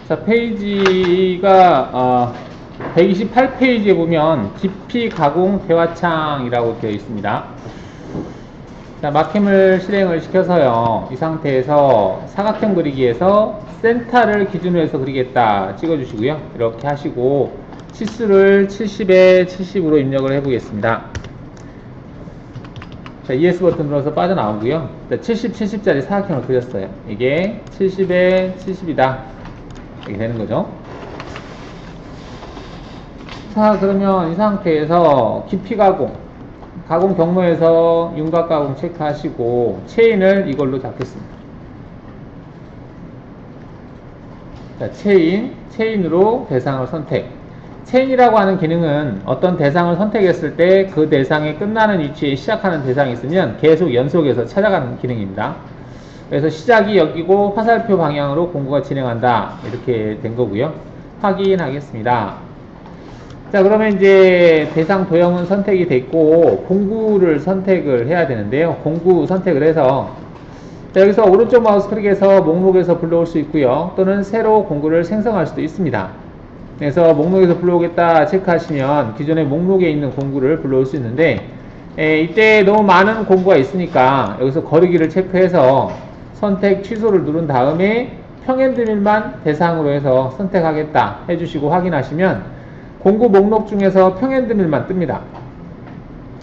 자, 페이지가 128페이지에 보면 깊이 가공 대화창이라고 되어 있습니다. 자, 막힘을 실행을 시켜서요, 이 상태에서 사각형 그리기에서 센터를 기준으로 해서 그리겠다 찍어주시고요. 이렇게 하시고 치수를 70에 70으로 입력을 해보겠습니다. 자, ES 버튼 눌러서 빠져나오고요. 70, 70짜리 사각형을 그렸어요. 이게 70에 70이다. 이렇게 되는 거죠. 자, 그러면 이 상태에서 깊이 가공, 가공 경로에서 윤곽 가공 체크하시고 체인을 이걸로 잡겠습니다. 자, 체인으로 대상을 선택. 체인이라고 하는 기능은 어떤 대상을 선택했을 때 그 대상의 끝나는 위치에 시작하는 대상이 있으면 계속 연속해서 찾아가는 기능입니다. 그래서 시작이 여기고 화살표 방향으로 공구가 진행한다. 이렇게 된 거고요. 확인하겠습니다. 자, 그러면 이제 대상 도형은 선택이 됐고 공구를 선택을 해야 되는데요. 공구 선택을 해서 자, 여기서 오른쪽 마우스 클릭해서 목록에서 불러올 수 있고요. 또는 새로 공구를 생성할 수도 있습니다. 그래서 목록에서 불러오겠다 체크하시면 기존의 목록에 있는 공구를 불러올 수 있는데 이때 너무 많은 공구가 있으니까 여기서 거르기를 체크해서 선택 취소를 누른 다음에 평행드밀만 대상으로 해서 선택하겠다 해주시고 확인하시면 공구 목록 중에서 평행드밀만 뜹니다.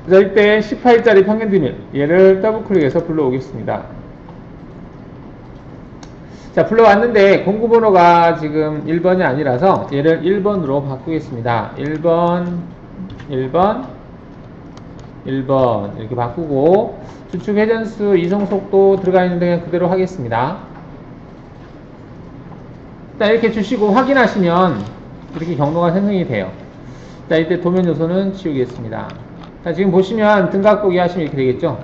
그래서 이때 18짜리 평행드밀 얘를 더블 클릭해서 불러오겠습니다. 자, 불러왔는데 공구 번호가 지금 1번이 아니라서 얘를 1번으로 바꾸겠습니다. 1번 이렇게 바꾸고 주축 회전수 이송 속도 들어가 있는데 그냥 그대로 하겠습니다. 자, 이렇게 주시고 확인하시면 이렇게 경로가 생성이 돼요. 자, 이때 도면 요소는 지우겠습니다. 자, 지금 보시면 등각 보기 하시면 이렇게 되겠죠.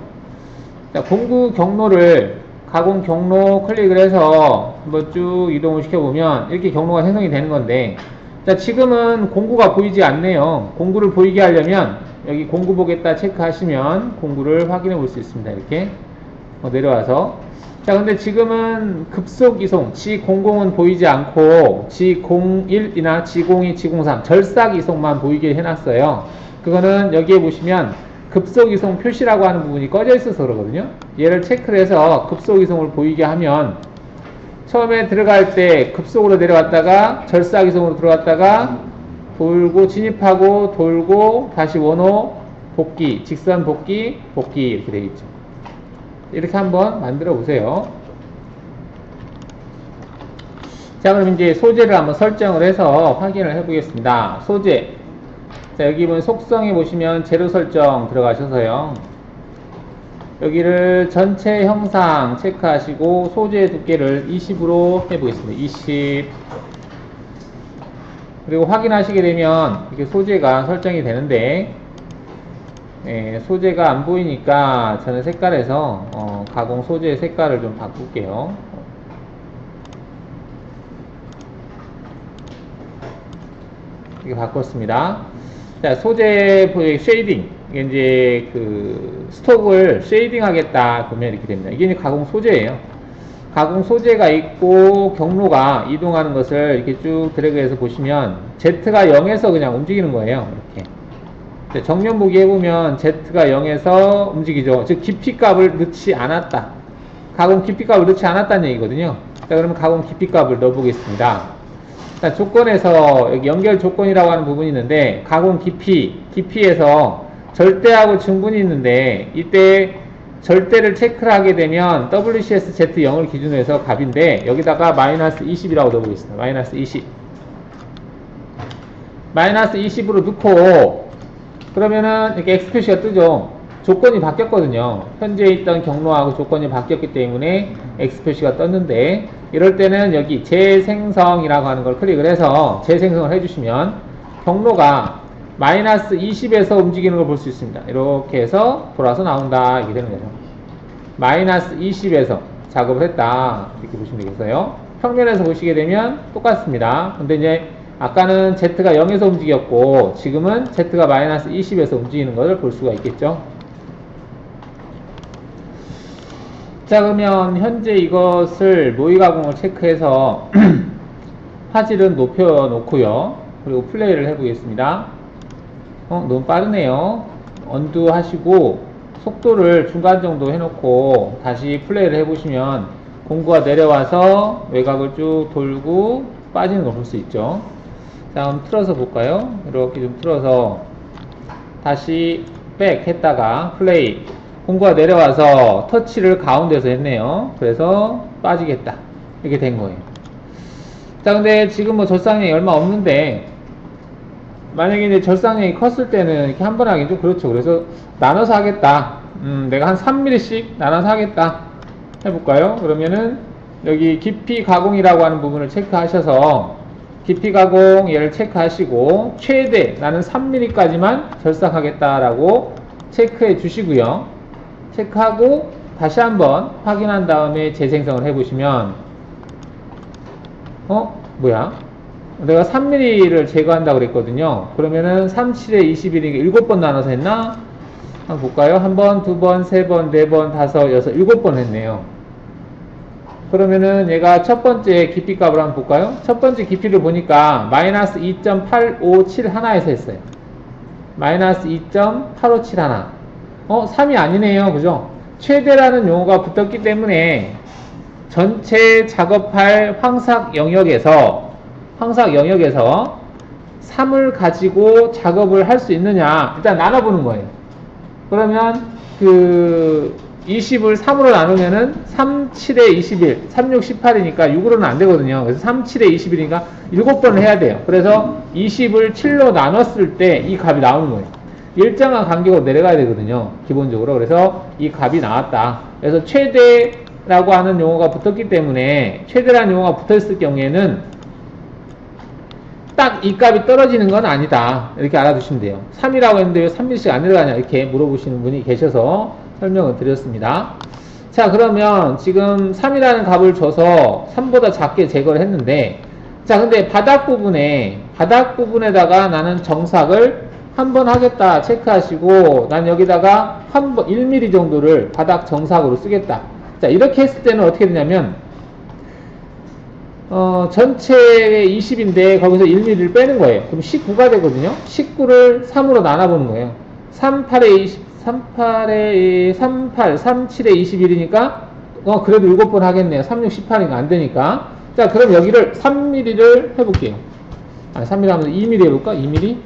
자, 공구 경로를 가공 경로 클릭을 해서 한번 쭉 이동을 시켜보면 이렇게 경로가 생성이 되는 건데, 자, 지금은 공구가 보이지 않네요. 공구를 보이게 하려면 여기 공구 보겠다 체크하시면 공구를 확인해 볼 수 있습니다. 이렇게 내려와서. 자, 근데 지금은 급속 이송 G00은 보이지 않고 G01이나 G02, G03 절삭 이송만 보이게 해놨어요. 그거는 여기에 보시면 급속 이송 표시라고 하는 부분이 꺼져 있어서 그러거든요. 얘를 체크를 해서 급속 이송을 보이게 하면 처음에 들어갈 때 급속으로 내려왔다가 절삭 이송으로 들어갔다가 돌고 진입하고 돌고 다시 원호 복귀, 직선 복귀 이렇게 되겠죠. 이렇게 한번 만들어 보세요. 자, 그럼 이제 소재를 한번 설정을 해서 확인을 해 보겠습니다. 소재. 자, 여기 보면 속성에 보시면 재료 설정 들어가셔서요. 여기를 전체 형상 체크하시고 소재 두께를 20으로 해 보겠습니다. 20. 그리고 확인하시게 되면 이렇게 소재가 설정이 되는데, 소재가 안 보이니까 저는 색깔에서 가공 소재 색깔을 좀 바꿀게요. 이렇게 바꿨습니다. 자, 소재 쉐이딩. 이게 이제 그 스톡을 쉐이딩 하겠다 그러면 이렇게 됩니다. 이게 이제 가공 소재예요. 가공 소재가 있고 경로가 이동하는 것을 이렇게 쭉 드래그해서 보시면 Z가 0에서 그냥 움직이는 거예요. 이렇게. 정면 보기 해보면 Z가 0에서 움직이죠. 즉 깊이값을 넣지 않았다. 가공 깊이값을 넣지 않았다는 얘기거든요. 자, 그러면 가공 깊이값을 넣어보겠습니다. 자, 조건에서 여기 연결 조건이라고 하는 부분이 있는데 가공 깊이에서 절대하고 증분이 있는데 이때 절대를 체크를 하게 되면 WCS Z0을 기준으로 해서 값인데 여기다가 마이너스 20이라고 넣어보겠습니다. 마이너스 20. 마이너스 20으로 넣고 그러면은 이렇게 X 표시가 뜨죠. 조건이 바뀌었거든요. 현재 있던 경로하고 조건이 바뀌었기 때문에 X 표시가 떴는데 이럴 때는 여기 재생성이라고 하는 걸 클릭을 해서 재생성을 해주시면 경로가 마이너스 20에서 움직이는 걸 볼 수 있습니다. 이렇게 해서 돌아서 나온다. 이렇게 되는 거죠. 마이너스 20에서 작업을 했다. 이렇게 보시면 되겠어요. 평면에서 보시게 되면 똑같습니다. 근데 이제 아까는 Z가 0에서 움직였고 지금은 Z가 마이너스 20에서 움직이는 것을 볼 수가 있겠죠. 자, 그러면 현재 이것을 모의 가공을 체크해서 화질은 높여 놓고요. 그리고 플레이를 해보겠습니다. 너무 빠르네요. 언두 하시고 속도를 중간 정도 해놓고 다시 플레이를 해보시면 공구가 내려와서 외곽을 쭉 돌고 빠지는 걸 볼 수 있죠. 자, 한번 틀어서 볼까요? 이렇게 좀 틀어서 다시 백 했다가 플레이. 공구가 내려와서 터치를 가운데서 했네요. 그래서 빠지겠다. 이렇게 된 거예요. 자, 근데 지금 뭐 절상량이 얼마 없는데 만약에 이제 절상량이 컸을 때는 이렇게 한 번 하긴 좀 그렇죠. 그래서 나눠서 하겠다. 내가 한 3mm씩 나눠서 하겠다. 해볼까요? 그러면은 여기 깊이 가공이라고 하는 부분을 체크하셔서 깊이 가공 얘를 체크하시고 최대 나는 3mm까지만 절삭하겠다라고 체크해 주시고요. 체크하고 다시 한번 확인한 다음에 재생성을 해보시면 뭐야? 내가 3mm를 제거한다고 그랬거든요. 그러면은 3, 7에 21이니까 7번 나눠서 했나? 한번 볼까요? 1번, 2번, 3번, 4번, 5, 6, 7번 했네요. 그러면은 얘가 첫 번째 깊이 값을 한번 볼까요? 첫 번째 깊이를 보니까 마이너스 2.8571에서 했어요. 마이너스 2.8571. 3이 아니네요. 그죠? 최대라는 용어가 붙었기 때문에 전체 작업할 황삭 영역에서 3을 가지고 작업을 할 수 있느냐 일단 나눠보는 거예요. 그러면 20을 3으로 나누면은 3, 7에 21, 3, 6, 18이니까 6으로는 안 되거든요. 그래서 3, 7에 21이니까 7번을 해야 돼요. 그래서 20을 7로 나눴을 때 이 값이 나오는 거예요. 일정한 간격으로 내려가야 되거든요. 기본적으로. 그래서 이 값이 나왔다. 그래서 최대라고 하는 용어가 붙었기 때문에 최대라는 용어가 붙어있을 경우에는 딱 이 값이 떨어지는 건 아니다. 이렇게 알아두시면 돼요. 3이라고 했는데 왜 3mm씩 안 내려가냐 이렇게 물어보시는 분이 계셔서 설명을 드렸습니다. 자, 그러면 지금 3이라는 값을 줘서 3보다 작게 제거를 했는데 자, 근데 바닥 부분에다가 나는 정삭을 한 번 하겠다 체크하시고 난 여기다가 1mm 정도를 바닥 정삭으로 쓰겠다. 자, 이렇게 했을 때는 어떻게 되냐면 전체 20인데 거기서 1mm를 빼는 거예요. 그럼 19가 되거든요. 19를 3으로 나눠보는 거예요. 38에 20, 38에 38, 37에 21이니까 그래도 7번 하겠네요. 36, 18이니까 안 되니까. 자, 그럼 여기를 3mm를 해볼게요. 3mm 하면 2mm 해볼까? 2mm?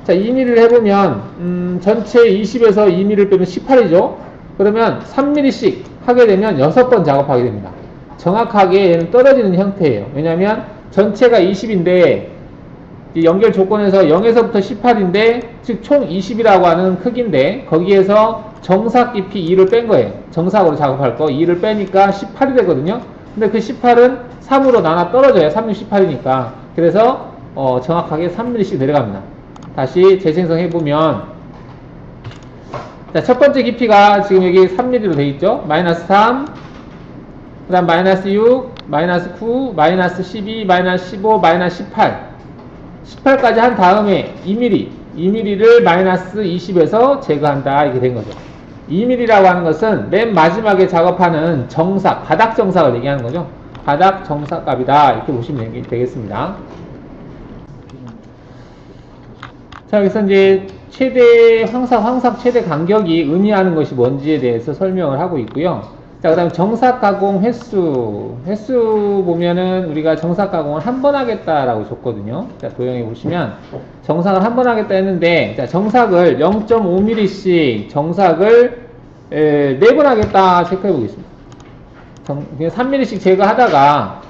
자, 2mm를 해보면 전체 20에서 2mm를 빼면 18이죠. 그러면 3mm씩 하게 되면 6번 작업하게 됩니다. 정확하게 얘는 떨어지는 형태예요. 왜냐하면 전체가 20인데 연결 조건에서 0에서부터 18인데 즉 총 20이라고 하는 크기인데 거기에서 정삭 깊이 2를 뺀 거예요. 정삭으로 작업할 거 2를 빼니까 18이 되거든요. 근데 그 18은 3으로 나눠 떨어져요. 3, 6, 18이니까. 그래서 정확하게 3mm씩 내려갑니다. 다시 재생성 해보면 자, 첫 번째 깊이가 지금 여기 3mm로 되어 있죠. 마이너스 3, 그 다음 마이너스 6, 마이너스 9, 마이너스 12, 마이너스 15, 마이너스 18 18까지 한 다음에 2mm를 마이너스 20에서 제거한다. 이렇게 된 거죠. 2mm라고 하는 것은 맨 마지막에 작업하는 정삭, 바닥 정삭을 얘기하는 거죠. 바닥 정삭 값이다. 이렇게 보시면 되겠습니다. 자, 여기서 이제 최대 황삭 최대 간격이 의미하는 것이 뭔지에 대해서 설명을 하고 있고요. 자, 그 다음 정삭 가공 횟수 보면은 우리가 정삭 가공을 한 번 하겠다라고 줬거든요. 자, 도형에 보시면 정삭을 한 번 하겠다 했는데 자, 정삭을 0.5mm씩 정삭을 4번 하겠다 체크해 보겠습니다. 3mm씩 제거하다가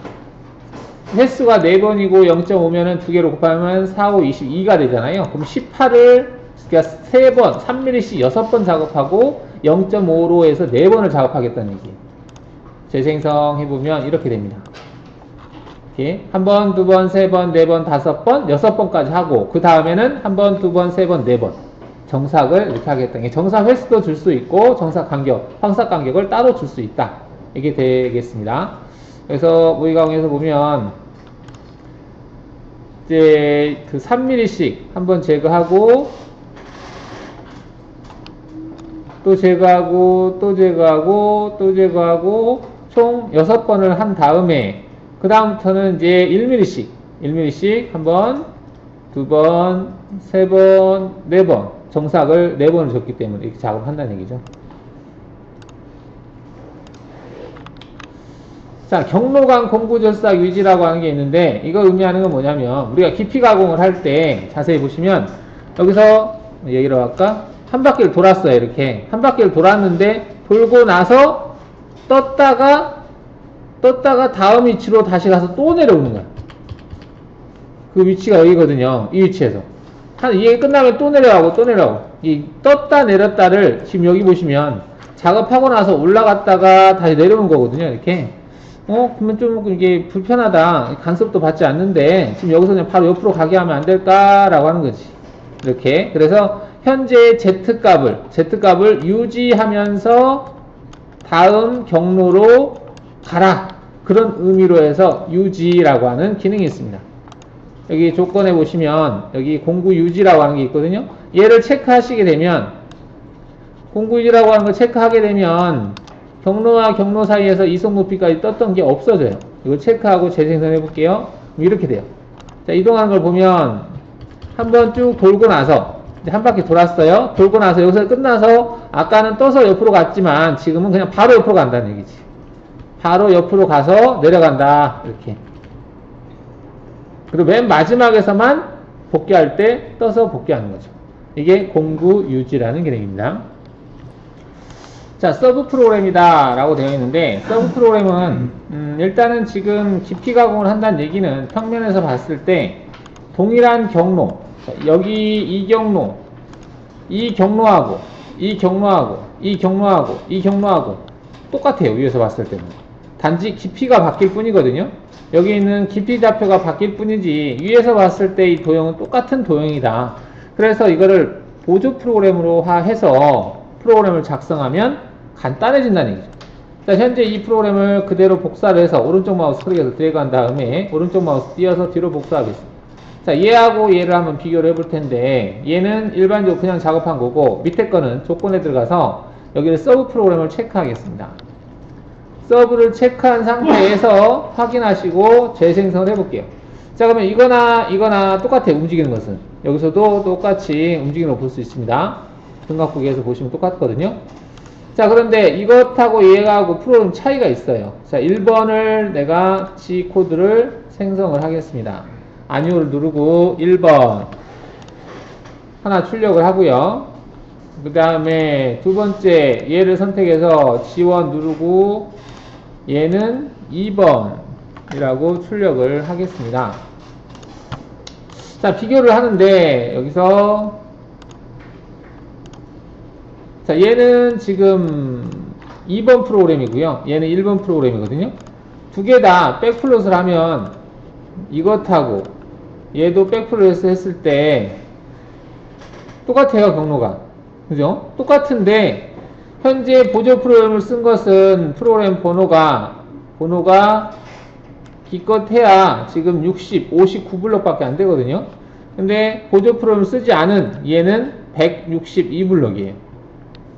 횟수가 4번이고 0.5면은 2개로 곱하면 4, 5, 22가 되잖아요. 그럼 18을 그러니까 3번, 3mm씩 6번 작업하고 0.5로 해서 4번을 작업하겠다는 얘기예요. 재생성 해보면 이렇게 됩니다. 이렇게 1번, 2번, 3번, 4번, 5번, 6번까지 하고 그 다음에는 1번, 2번, 3번, 4번 정삭을 이렇게 하겠다. 정삭 횟수도 줄 수 있고 정삭 간격, 황삭 간격을 따로 줄 수 있다. 이게 되겠습니다. 그래서 모의가공에서 보면 이제 그 3mm씩 한번 제거하고 또 제거하고 또 제거하고 또 제거하고 총 6번을 한 다음에 그 다음부터는 이제 1mm씩 한 번, 두 번, 세 번, 네 번. 정삭을 네 번을 줬기 때문에 이렇게 작업한다는 얘기죠. 자, 경로간 공구절삭 유지라고 하는 게 있는데, 이거 의미하는 건 뭐냐면, 우리가 깊이 가공을 할 때, 자세히 보시면, 여기서, 얘기를 할까? 한 바퀴를 돌았어요, 이렇게. 한 바퀴를 돌았는데, 돌고 나서, 떴다가 다음 위치로 다시 가서 또 내려오는 거야. 그 위치가 여기거든요. 이 위치에서. 이게 끝나면 또 내려가고. 이 떴다 내렸다를 지금 여기 보시면, 작업하고 나서 올라갔다가 다시 내려오는 거거든요, 이렇게. 그러면 좀 이게 불편하다. 간섭도 받지 않는데, 지금 여기서 그냥 바로 옆으로 가게 하면 안 될까라고 하는 거지. 이렇게. 그래서, 현재 Z값을 유지하면서 다음 경로로 가라. 그런 의미로 해서 유지라고 하는 기능이 있습니다. 여기 조건에 보시면, 여기 공구 유지라고 하는 게 있거든요. 얘를 체크하시게 되면, 공구 유지라고 하는 걸 체크하게 되면, 경로와 경로 사이에서 이속 높이까지 떴던 게 없어져요. 이걸 체크하고 재생성해 볼게요. 이렇게 돼요. 자, 이동하는 걸 보면 한번 쭉 돌고 나서 이제 한 바퀴 돌았어요. 돌고 나서 여기서 끝나서 아까는 떠서 옆으로 갔지만 지금은 그냥 바로 옆으로 간다는 얘기지. 바로 옆으로 가서 내려간다. 이렇게. 그리고 맨 마지막에서만 복귀할 때 떠서 복귀하는 거죠. 이게 공구 유지라는 기능입니다. 자, 서브 프로그램이다 라고 되어 있는데, 서브 프로그램은 일단은 지금 깊이 가공을 한다는 얘기는 평면에서 봤을 때 동일한 경로, 여기 이 경로하고 똑같아요. 위에서 봤을 때는. 단지 깊이가 바뀔 뿐이거든요. 여기 있는 깊이 좌표가 바뀔 뿐이지 위에서 봤을 때 이 도형은 똑같은 도형이다. 그래서 이거를 보조 프로그램으로 해서 프로그램을 작성하면 간단해진다는 얘기죠. 자, 현재 이 프로그램을 그대로 복사를 해서 오른쪽 마우스 클릭해서 드래그한 다음에 오른쪽 마우스 띄어서 뒤로 복사하겠습니다. 자, 얘하고 얘를 한번 비교를 해볼 텐데, 얘는 일반적으로 그냥 작업한 거고, 밑에 거는 조건에 들어가서 여기를 서브 프로그램을 체크하겠습니다. 서브를 체크한 상태에서 확인하시고 재생성을 해볼게요. 자, 그러면 이거나 똑같아요. 움직이는 것은. 여기서도 똑같이 움직이는 거 볼 수 있습니다. 등각구기에서 보시면 똑같거든요. 자, 그런데 이것하고 얘하고 프로그램 차이가 있어요. 자, 1번을 내가 G 코드를 생성을 하겠습니다. 아니오를 누르고 1번 하나 출력을 하고요. 그 다음에 두 번째 얘를 선택해서 G1 누르고 얘는 2번이라고 출력을 하겠습니다. 자, 비교를 하는데 여기서 자, 얘는 지금 2번 프로그램이고요. 얘는 1번 프로그램이거든요. 두 개 다 백플롯을 하면 이것하고 얘도 백플롯 했을 때 똑같아요, 경로가. 그죠? 똑같은데 현재 보조 프로그램을 쓴 것은 프로그램 번호가 기껏해야 지금 59블럭밖에 안 되거든요. 근데 보조 프로그램을 쓰지 않은 얘는 162블럭이에요.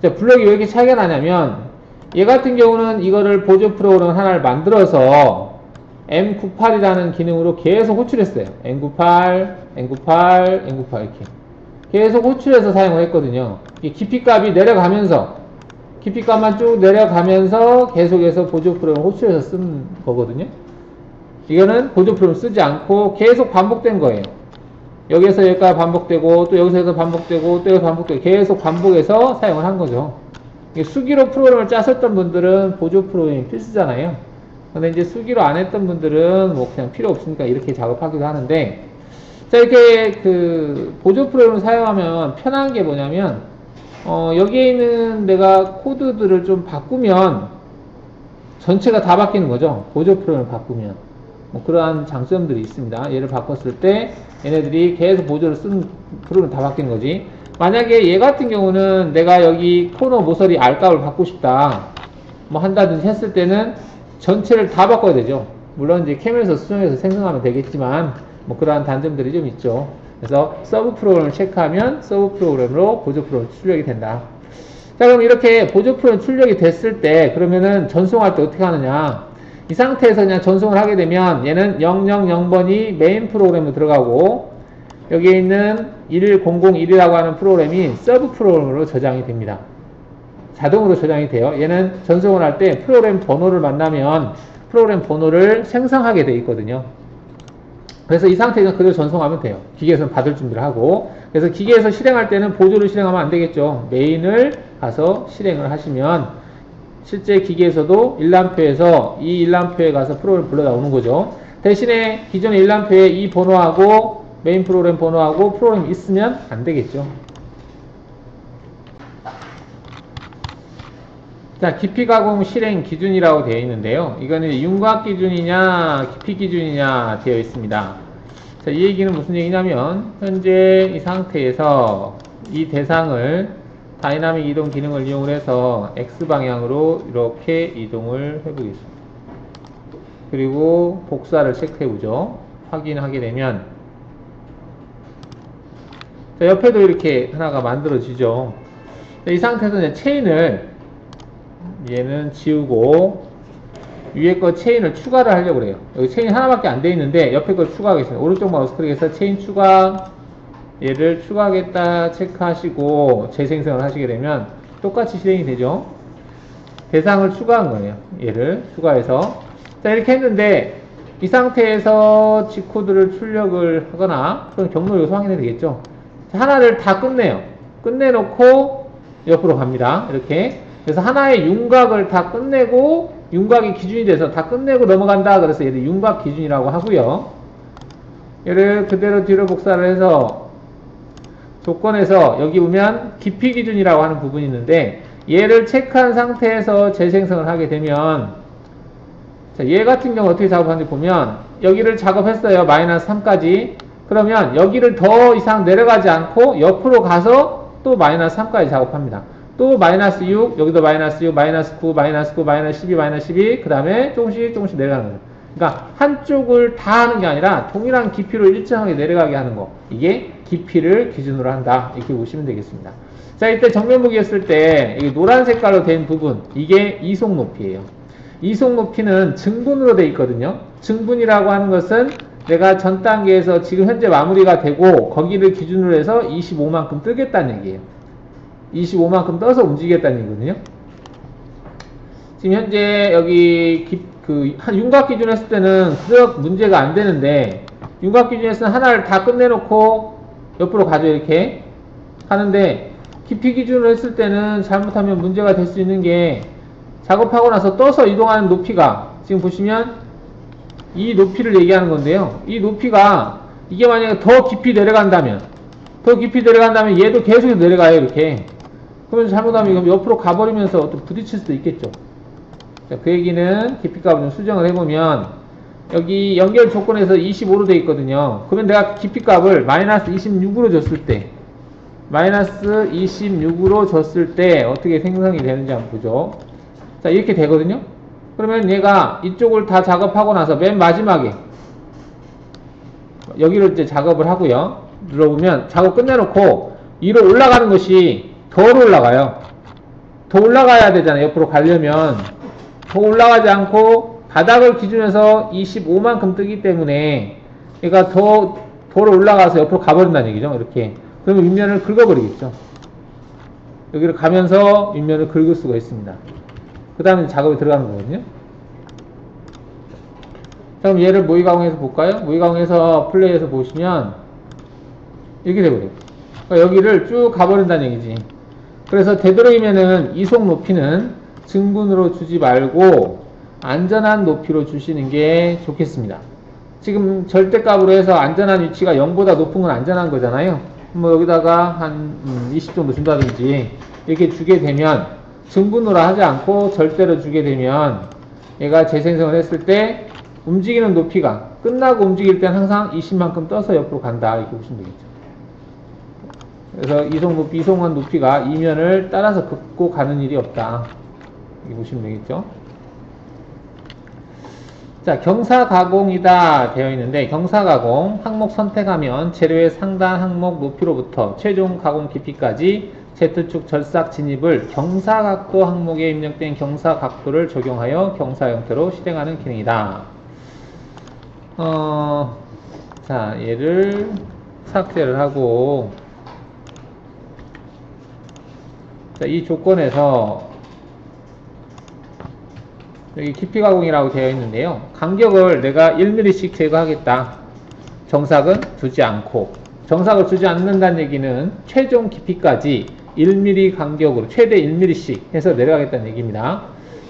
자, 블럭이 왜 이렇게 차이가 나냐면, 얘 같은 경우는 이거를 보조 프로그램 하나를 만들어서 M98이라는 기능으로 계속 호출했어요. M98 이렇게. 계속 호출해서 사용을 했거든요. 이 깊이값이 내려가면서, 깊이값만 쭉 내려가면서 계속해서 보조 프로그램을 호출해서 쓴 거거든요. 이거는 보조 프로그램 쓰지 않고 계속 반복된 거예요. 여기에서 여기까지 반복되고 또 여기서 반복되고 또 여기서 반복되고 계속 반복해서 사용을 한 거죠. 수기로 프로그램을 짰었던 분들은 보조 프로그램이 필수잖아요. 근데 이제 수기로 안 했던 분들은 뭐 그냥 필요 없으니까 이렇게 작업하기도 하는데, 자, 이렇게 그 보조 프로그램을 사용하면 편한 게 뭐냐면 여기에 있는 내가 코드들을 좀 바꾸면 전체가 다 바뀌는 거죠. 보조 프로그램을 바꾸면 뭐 그러한 장점들이 있습니다. 얘를 바꿨을 때 얘네들이 계속 보조를 쓴 프로그램 다 바뀌는 거지. 만약에 얘 같은 경우는 내가 여기 코너 모서리 R값을 바꾸고 싶다 뭐 한다든지 했을 때는 전체를 다 바꿔야 되죠. 물론 이제 캠에서 수정해서 생성하면 되겠지만 뭐 그러한 단점들이 좀 있죠. 그래서 서브 프로그램을 체크하면 서브 프로그램으로 보조 프로그램 출력이 된다. 자, 그럼 이렇게 보조 프로그램 출력이 됐을 때 그러면은 전송할 때 어떻게 하느냐. 이 상태에서 그냥 전송을 하게 되면 얘는 000번이 메인 프로그램으로 들어가고 여기에 있는 1001이라고 하는 프로그램이 서브 프로그램으로 저장이 됩니다. 자동으로 저장이 돼요. 얘는 전송을 할 때 프로그램 번호를 만나면 프로그램 번호를 생성하게 돼 있거든요. 그래서 이 상태에서 그대로 전송하면 돼요. 기계에서는 받을 준비를 하고. 그래서 기계에서 실행할 때는 보조를 실행하면 안 되겠죠. 메인을 가서 실행을 하시면 실제 기계에서도 일람표에서 이 일람표에 가서 프로그램 불러 나오는 거죠. 대신에 기존의 일람표에 이 번호하고 메인 프로그램 번호하고 프로그램 있으면 안 되겠죠. 자, 깊이 가공 실행 기준이라고 되어 있는데요. 이거는 윤곽 기준이냐, 깊이 기준이냐 되어 있습니다. 자, 이 얘기는 무슨 얘기냐면, 현재 이 상태에서 이 대상을 다이나믹 이동 기능을 이용해서 X방향으로 이렇게 이동을 해보겠습니다. 그리고 복사를 체크해보죠. 확인하게 되면, 자, 옆에도 이렇게 하나가 만들어지죠. 자, 이 상태에서 이제 체인을 얘는 지우고 위에 거 체인을 추가를 하려고 그래요. 여기 체인 하나밖에 안 돼 있는데 옆에 걸 추가하겠습니다. 오른쪽 마우스 클릭해서 체인 추가, 얘를 추가하겠다 체크하시고 재생성을 하시게 되면 똑같이 실행이 되죠. 대상을 추가한 거예요. 얘를 추가해서. 자, 이렇게 했는데 이 상태에서 G코드를 출력을 하거나 그럼 경로 요소 확인해야 되겠죠. 자, 하나를 다 끝내요. 끝내놓고 옆으로 갑니다. 이렇게. 그래서 하나의 윤곽을 다 끝내고 윤곽이 기준이 돼서 다 끝내고 넘어간다. 그래서 얘를 윤곽 기준이라고 하고요. 얘를 그대로 뒤로 복사를 해서 조건에서 여기 보면 깊이 기준이라고 하는 부분이 있는데 얘를 체크한 상태에서 재생성을 하게 되면 자, 얘 같은 경우 어떻게 작업하는지 보면 여기를 작업했어요. 마이너스 3까지. 그러면 여기를 더 이상 내려가지 않고 옆으로 가서 또 마이너스 3까지 작업합니다. 또 마이너스 6, 여기도 마이너스 6, 마이너스 9, 마이너스 9, 마이너스 12, 마이너스 12, 그 다음에 조금씩 내려가는 거예요. 그러니까 한쪽을 다 하는 게 아니라 동일한 깊이로 일정하게 내려가게 하는 거. 이게 깊이를 기준으로 한다. 이렇게 보시면 되겠습니다. 자, 이때 정면 보기였을 때 이 노란 색깔로 된 부분, 이게 이속 높이예요. 이속 높이는 증분으로 되어 있거든요. 증분이라고 하는 것은 내가 전 단계에서 지금 현재 마무리가 되고 거기를 기준으로 해서 25만큼 뜨겠다는 얘기예요. 25만큼 떠서 움직이겠다는 얘기거든요. 지금 현재 여기 윤곽 기준 했을 때는 그렇게 문제가 안 되는데 윤곽 기준에서는 하나를 다 끝내놓고 옆으로 가죠. 이렇게 하는데 깊이 기준으로 했을 때는 잘못하면 문제가 될 수 있는 게 작업하고 나서 떠서 이동하는 높이가 지금 보시면 이 높이를 얘기하는 건데요. 이 높이가 이게 만약에 더 깊이 내려간다면 얘도 계속 내려가요. 이렇게. 그러면 잘못하면 이거 옆으로 가버리면서 또 부딪힐 수도 있겠죠. 자, 그 얘기는 깊이값을 좀 수정을 해보면 여기 연결 조건에서 25로 되어 있거든요. 그러면 내가 깊이값을 마이너스 26으로 줬을 때 어떻게 생성이 되는지 한번 보죠. 자, 이렇게 되거든요. 그러면 얘가 이쪽을 다 작업하고 나서 맨 마지막에 여기를 이제 작업을 하고요. 눌러보면 작업 끝내놓고 위로 올라가는 것이 더 올라가요. 더 올라가야 되잖아요. 옆으로 가려면 더 올라가지 않고 바닥을 기준해서 25만큼 뜨기 때문에 얘가 더 올라가서 옆으로 가버린다는 얘기죠. 이렇게. 그러면 윗면을 긁어버리겠죠. 여기를 가면서 윗면을 긁을 수가 있습니다. 그 다음에 작업이 들어가는 거거든요. 자, 그럼 얘를 모의 가공해서 볼까요? 모의 가공해서 플레이해서 보시면 이렇게 돼버려요. 그러니까 여기를 쭉 가버린다는 얘기지. 그래서 되도록이면은 이속 높이는 증분으로 주지 말고 안전한 높이로 주시는 게 좋겠습니다. 지금 절대값으로 해서 안전한 위치가 0보다 높은 건 안전한 거잖아요. 뭐 여기다가 한 20 정도 준다든지 이렇게 주게 되면 증분으로 하지 않고 절대로 주게 되면 얘가 재생성을 했을 때 움직이는 높이가 끝나고 움직일 때는 항상 20만큼 떠서 옆으로 간다. 이렇게 보시면 되겠죠. 그래서 이송한 높이가 이면을 따라서 긋고 가는 일이 없다. 이렇게 보시면 되겠죠. 자, 경사가공이다 되어 있는데 경사가공 항목 선택하면 재료의 상단 항목 높이로부터 최종 가공 깊이까지 Z축 절삭 진입을 경사각도 항목에 입력된 경사각도를 적용하여 경사 형태로 실행하는 기능이다. 자, 얘를 삭제를 하고, 자, 이 조건에서 여기 깊이 가공이라고 되어 있는데요. 간격을 내가 1mm씩 제거하겠다. 정삭은 두지 않고, 정삭을 두지 않는다는 얘기는 최종 깊이까지 1mm 간격으로 최대 1mm씩 해서 내려가겠다는 얘기입니다.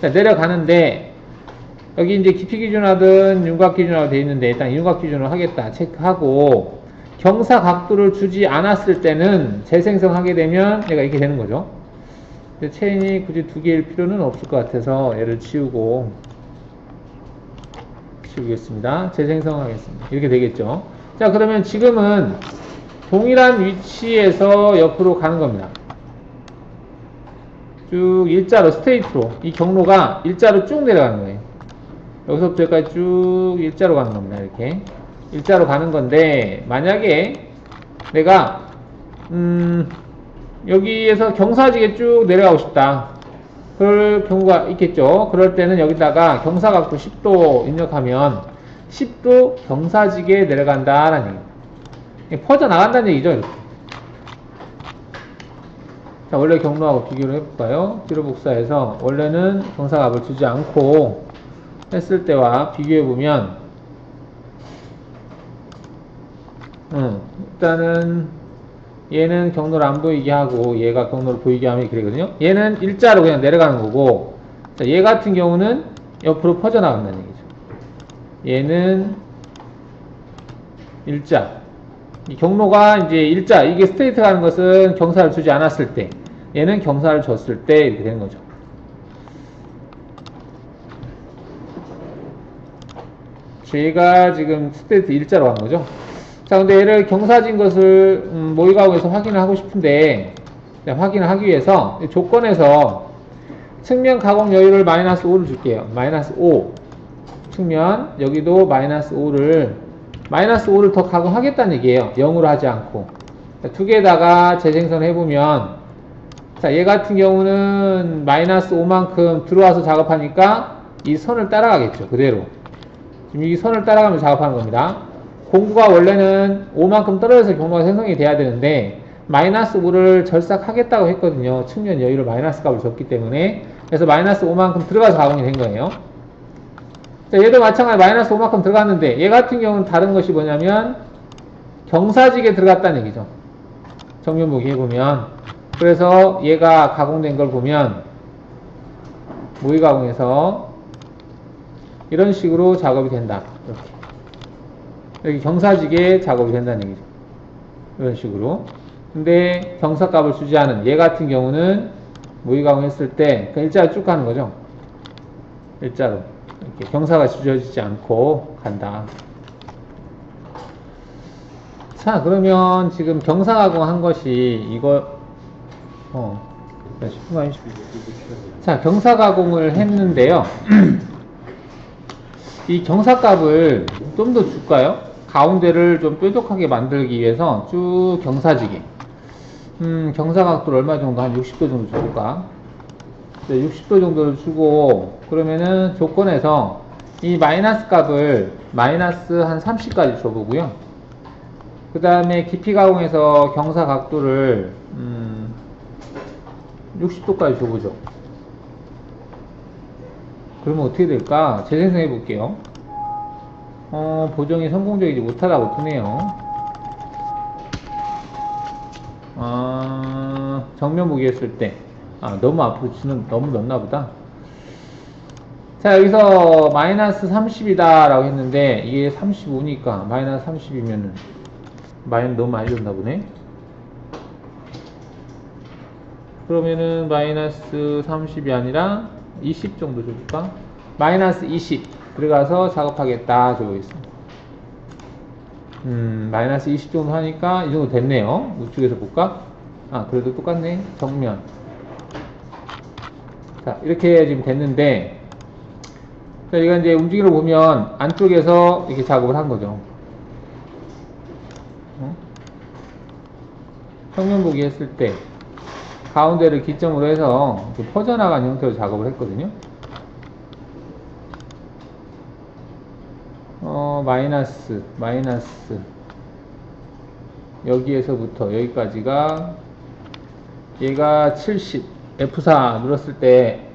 자, 내려가는데 여기 이제 깊이 기준하든 윤곽 기준으로 되어 있는데 일단 윤곽 기준으로 하겠다 체크하고, 경사 각도를 주지 않았을 때는 재생성하게 되면 얘가 이렇게 되는 거죠. 체인이 굳이 두 개일 필요는 없을 것 같아서 얘를 지우겠습니다. 재생성하겠습니다. 이렇게 되겠죠. 자, 그러면 지금은 동일한 위치에서 옆으로 가는 겁니다. 쭉 일자로 스트레이트로 이 경로가 일자로 쭉 내려가는 거예요. 여기서부터 여기까지 쭉 일자로 가는 겁니다. 이렇게 일자로 가는 건데, 만약에 내가 여기에서 경사지게 쭉 내려가고 싶다. 그럴 경우가 있겠죠. 그럴 때는 여기다가 경사각도 10도 입력하면 10도 경사지게 내려간다라는 얘기입니다. 퍼져나간다는 얘기죠. 이렇게. 자, 원래 경로하고 비교를 해볼까요? 뒤로 복사해서 원래는 경사각을 주지 않고 했을 때와 비교해보면 일단은 얘는 경로를 안 보이게 하고 얘가 경로를 보이게 하면 그러거든요. 얘는 일자로 그냥 내려가는 거고, 자, 얘 같은 경우는 옆으로 퍼져나간다는 얘기죠. 얘는 일자, 이 경로가 이제 일자, 이게 스트레이트 가는 것은 경사를 주지 않았을 때, 얘는 경사를 줬을 때 이렇게 되는 거죠. 얘가 지금 스트레이트 일자로 간 거죠. 자, 근데 얘를 경사진 것을 모의가공에서 확인을 하고 싶은데, 확인을 하기 위해서 조건에서 측면 가공 여유를 마이너스 5를 줄게요. 마이너스 5 측면, 여기도 마이너스 5를 더 가공하겠다는 얘기예요. 0으로 하지 않고. 자, 두 개에다가 재생성 해보면, 자, 얘 같은 경우는 마이너스 5만큼 들어와서 작업하니까 이 선을 따라가겠죠. 그대로 지금 이 선을 따라가면서 작업하는 겁니다. 공구가 원래는 5만큼 떨어져서 경로가 생성이 돼야 되는데 마이너스 5를 절삭하겠다고 했거든요. 측면 여유를 마이너스 값을 줬기 때문에. 그래서 마이너스 5만큼 들어가서 가공이 된 거예요. 자, 얘도 마찬가지 마이너스 5만큼 들어갔는데 얘 같은 경우는 다른 것이 뭐냐면 경사지게 들어갔다는 얘기죠. 정면 보기 해보면. 그래서 얘가 가공된 걸 보면 모의 가공에서 이런 식으로 작업이 된다. 이렇게. 여기 경사지게 작업이 된다는 얘기죠. 이런 식으로. 근데 경사값을 주지 않은 얘 같은 경우는 모의 가공했을 때 일자로 쭉 가는 거죠. 일자로. 이렇게 경사가 주어지지 않고 간다. 자, 그러면 지금 경사 가공한 것이 이거, 자, 경사 가공을 했는데요. 이 경사값을 좀 더 줄까요? 가운데를 좀 뾰족하게 만들기 위해서 쭉 경사지게. 경사각도를 얼마 정도? 한 60도 정도 줄까? 60도 정도를 주고, 그러면은 조건에서 이 마이너스 값을 마이너스 한 30까지 줘보고요. 그 다음에 깊이 가공해서 경사 각도를 60도까지 줘보죠. 그러면 어떻게 될까? 재생성해 볼게요. 보정이 성공적이지 못하다고 뜨네요. 정면 보기 했을 때 너무 앞으로 너무 넣나 보다. 자, 여기서 마이너스 30이다 라고 했는데 이게 35니까 마이너스 30이면은 마이너스 너무 많이 줬나 보네. 그러면은 마이너스 30이 아니라 20 정도 줘볼까? 마이너스 20 들어가서 작업하겠다 줘보겠습니다. 마이너스 20 정도 하니까 이 정도 됐네요. 우측에서 볼까? 그래도 똑같네. 정면. 자, 이렇게 지금 됐는데, 자, 이거 이제 움직이는 거 보면 안쪽에서 이렇게 작업을 한 거죠. 정면 보기 했을 때, 가운데를 기점으로 해서 퍼져나간 형태로 작업을 했거든요. 마이너스 여기에서부터 여기까지가 얘가 70 F4 눌렀을 때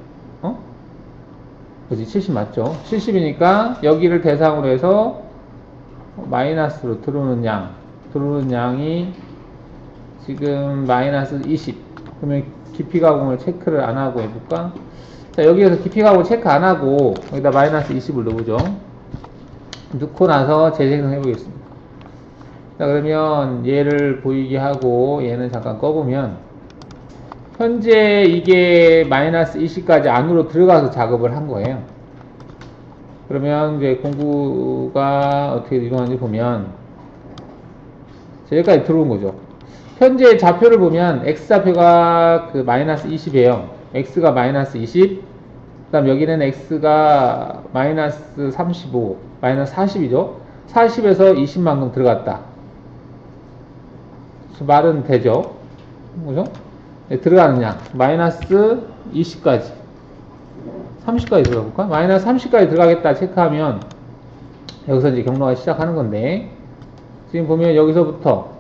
그지 70 맞죠? 70이니까 여기를 대상으로 해서 마이너스로 들어오는 양이 지금 마이너스 20. 그러면 깊이 가공을 체크를 안 하고 해볼까? 자, 여기에서 깊이 가공을 체크 안 하고 여기다 마이너스 20을 넣어보죠. 넣고 나서 재생성 해보겠습니다. 자, 그러면 얘를 보이게 하고 얘는 잠깐 꺼보면 현재 이게 마이너스 20까지 안으로 들어가서 작업을 한 거예요. 그러면 이제 공구가 어떻게 이루어지는지 보면 여기까지 들어온 거죠. 현재 좌표를 보면 X좌표가 그 마이너스 20이에요. X가 마이너스 20, 그 다음 여기는 X가 마이너스 35, 마이너스 40이죠. 40에서 20만큼 들어갔다. 말은 되죠. 그죠? 네, 들어가는 양. 마이너스 20까지. 30까지 들어가볼까? 마이너스 30까지 들어가겠다 체크하면 여기서 이제 경로가 시작하는 건데 지금 보면 여기서부터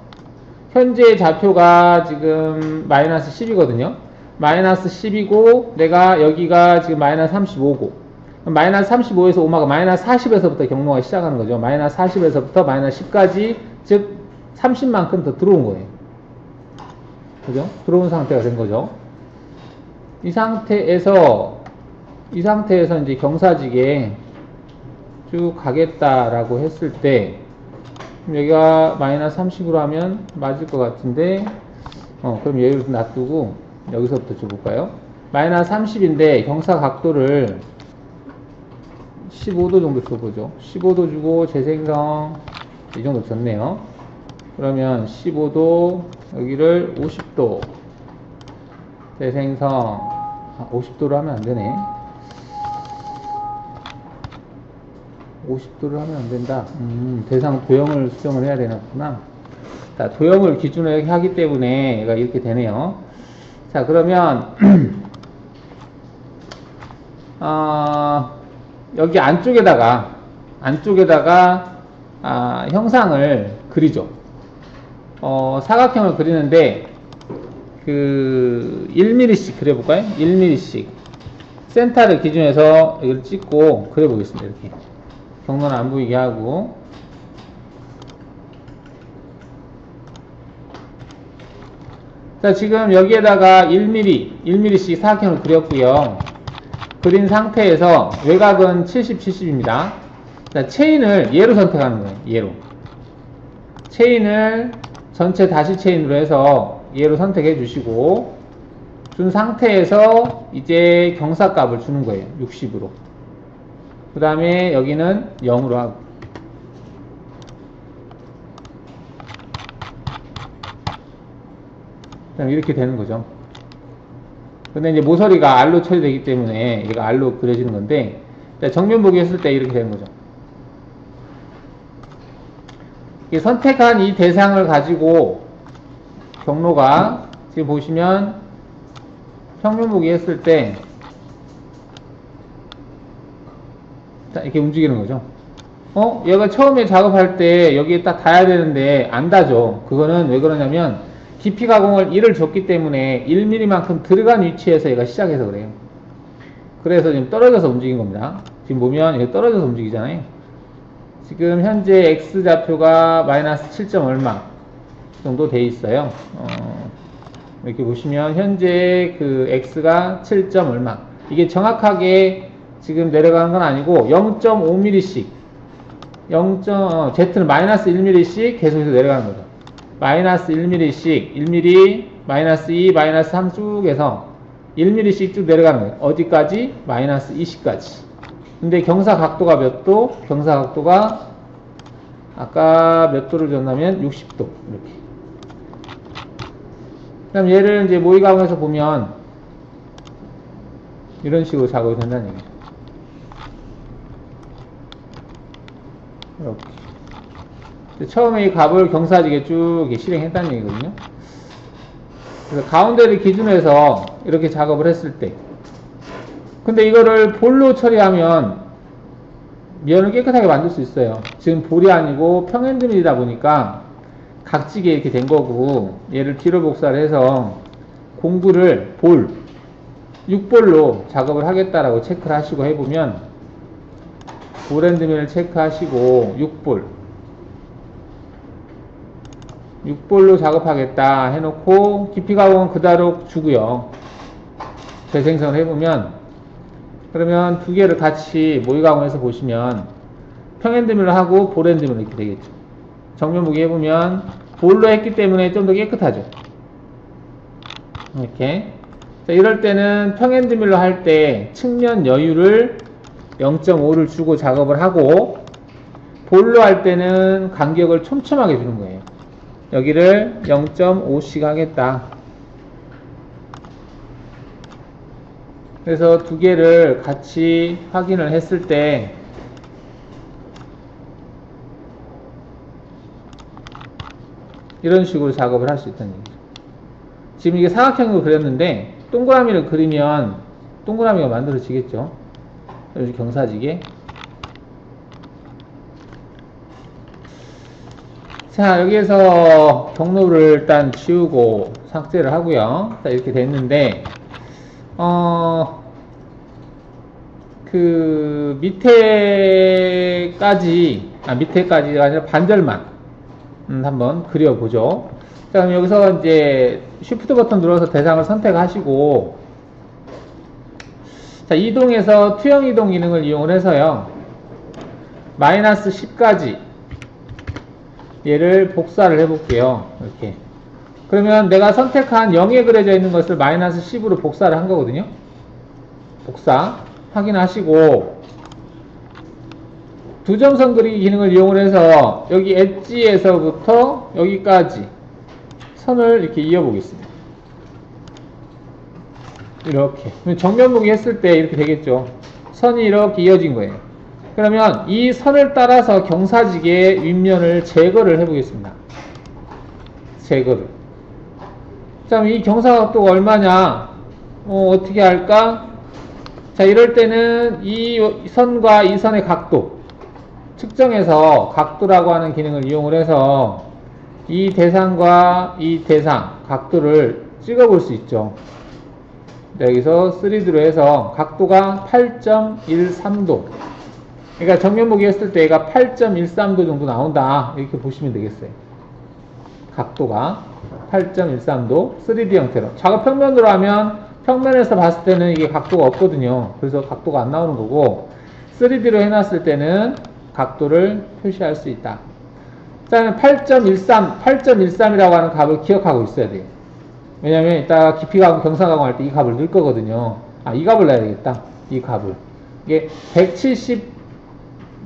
현재 좌표가 지금 마이너스 10이거든요. 마이너스 10이고 내가 여기가 지금 마이너스 35고 마이너스 35에서 오마가 마이너스 40에서부터 경로가 시작하는 거죠. 마이너스 40에서부터 마이너스 10까지 즉 30만큼 더 들어온 거예요. 그죠? 들어온 상태가 된 거죠. 이 상태에서 이제 경사지게 쭉 가겠다라고 했을 때 여기가 마이너스 30으로 하면 맞을 것 같은데 그럼 얘를 놔두고 여기서부터 줘볼까요? 마이너스 30인데 경사 각도를 15도 정도 줘보죠. 15도 주고 재생성 이 정도 줬네요. 그러면 15도 여기를 50도 재생성 50도로 하면 안되네. 50도를 하면 안된다. 대상 도형을 수정을 해야 되나구나. 자, 도형을 기준으로 하기 때문에 얘가 이렇게 되네요. 자, 그러면 여기 안쪽에다가 형상을 그리죠. 사각형을 그리는데 그 1mm씩 그려볼까요? 1mm씩 센터를 기준해서 이걸 찍고 그려보겠습니다. 이렇게 경로는 안 보이게 하고 자, 지금 여기에다가 1mm씩 사각형을 그렸고요. 그린 상태에서 외곽은 70, 70입니다. 자, 체인을 얘로 선택하는 거예요. 얘로 체인을 전체 다시 체인으로 해서 얘로 선택해 주시고 준 상태에서 이제 경사값을 주는 거예요. 60으로. 그 다음에 여기는 0으로 하고 이렇게 되는 거죠. 근데 이제 모서리가 R로 처리되기 때문에 얘가 R로 그려지는 건데 정면 보기 했을 때 이렇게 되는 거죠. 선택한 이 대상을 가지고 경로가 지금 보시면 평면 보기 했을 때 이렇게 움직이는 거죠. 얘가 처음에 작업할 때 여기에 딱 닿아야 되는데 안 닿죠. 그거는 왜 그러냐면 깊이 가공을 1을 줬기 때문에 1mm만큼 들어간 위치에서 얘가 시작해서 그래요. 그래서 지금 떨어져서 움직인 겁니다. 지금 보면 이게 떨어져서 움직이잖아요. 지금 현재 X좌표가 마이너스 7점 얼마 정도 돼 있어요. 이렇게 보시면 현재 그 X가 7점 얼마. 이게 정확하게 지금 내려가는 건 아니고 0.5mm씩 Z는 마이너스 1mm씩 계속해서 내려가는 거죠. 마이너스 1mm씩 1mm, 마이너스 2, 마이너스 3 쭉 해서 1mm씩 쭉 내려가는 거예요. 어디까지? 마이너스 20까지. 근데 경사 각도가 몇 도? 경사 각도가 아까 몇 도를 줬냐면 60도. 이렇게. 그럼 얘를 이제 모의 가공해서 보면 이런 식으로 작업이 된다는 얘기죠. 이렇게. 처음에 이 값을 경사지게 쭉 실행했다는 얘기거든요. 그래서 가운데를 기준으로 해서 이렇게 작업을 했을 때, 근데 이거를 볼로 처리하면 면을 깨끗하게 만들 수 있어요. 지금 볼이 아니고 평핸드밀이다 보니까 각지게 이렇게 된 거고, 얘를 뒤로 복사를 해서 공구를 6볼로 작업을 하겠다라고 체크를 하시고 해보면, 볼핸드밀을 체크하시고 6볼로 작업하겠다 해놓고 깊이 가공은 그대로 주고요. 재생성을 해보면, 그러면 두 개를 같이 모의 가공해서 보시면 평핸드밀로 하고 볼핸드밀로 이렇게 되겠죠. 정면 보기 해보면 볼로 했기 때문에 좀 더 깨끗하죠. 이렇게. 자, 이럴 때는 평핸드밀로 할 때 측면 여유를 0.5를 주고 작업을 하고, 볼로 할 때는 간격을 촘촘하게 주는 거예요. 여기를 0.5씩 하겠다. 그래서 두 개를 같이 확인을 했을 때 이런 식으로 작업을 할 수 있다는 얘기죠. 지금 이게 사각형으로 그렸는데 동그라미를 그리면 동그라미가 만들어지겠죠. 이렇게 경사지게. 자, 여기에서 경로를 일단 지우고 삭제를 하고요. 자, 이렇게 됐는데 그 밑에까지가 아니라 반절만 한번 그려보죠. 자, 그럼 여기서 이제 쉬프트 버튼 눌러서 대상을 선택하시고, 자, 이동해서 투영 이동 기능을 이용을 해서요, 마이너스 10까지 얘를 복사를 해볼게요. 이렇게. 그러면 내가 선택한 0에 그려져 있는 것을 마이너스 10으로 복사를 한 거거든요. 복사 확인하시고, 두 점선 그리기 기능을 이용을 해서 여기 엣지에서부터 여기까지 선을 이렇게 이어보겠습니다. 이렇게. 정면 보기 했을 때 이렇게 되겠죠. 선이 이렇게 이어진 거예요. 그러면 이 선을 따라서 경사지게 윗면을 제거를 해보겠습니다. 제거를. 자, 이 경사각도가 얼마냐? 어떻게 할까? 자, 이럴 때는 이 선과 이 선의 각도 측정해서 각도라고 하는 기능을 이용을 해서 이 대상과 이 대상 각도를 찍어 볼 수 있죠. 여기서 3D로 해서 각도가 8.13도, 그러니까 정면 보기 했을 때 얘가 8.13도 정도 나온다, 이렇게 보시면 되겠어요. 각도가 8.13도 3D 형태로. 작업 평면으로 하면 평면에서 봤을 때는 이게 각도가 없거든요. 그래서 각도가 안 나오는 거고, 3D로 해놨을 때는 각도를 표시할 수 있다. 자, 8.13이라고 하는 값을 기억하고 있어야 돼요. 왜냐면 이따 깊이 가공, 경사 가공할 때 이 값을 넣을 거거든요. 이 값을 넣어야 되겠다. 이 값을. 이게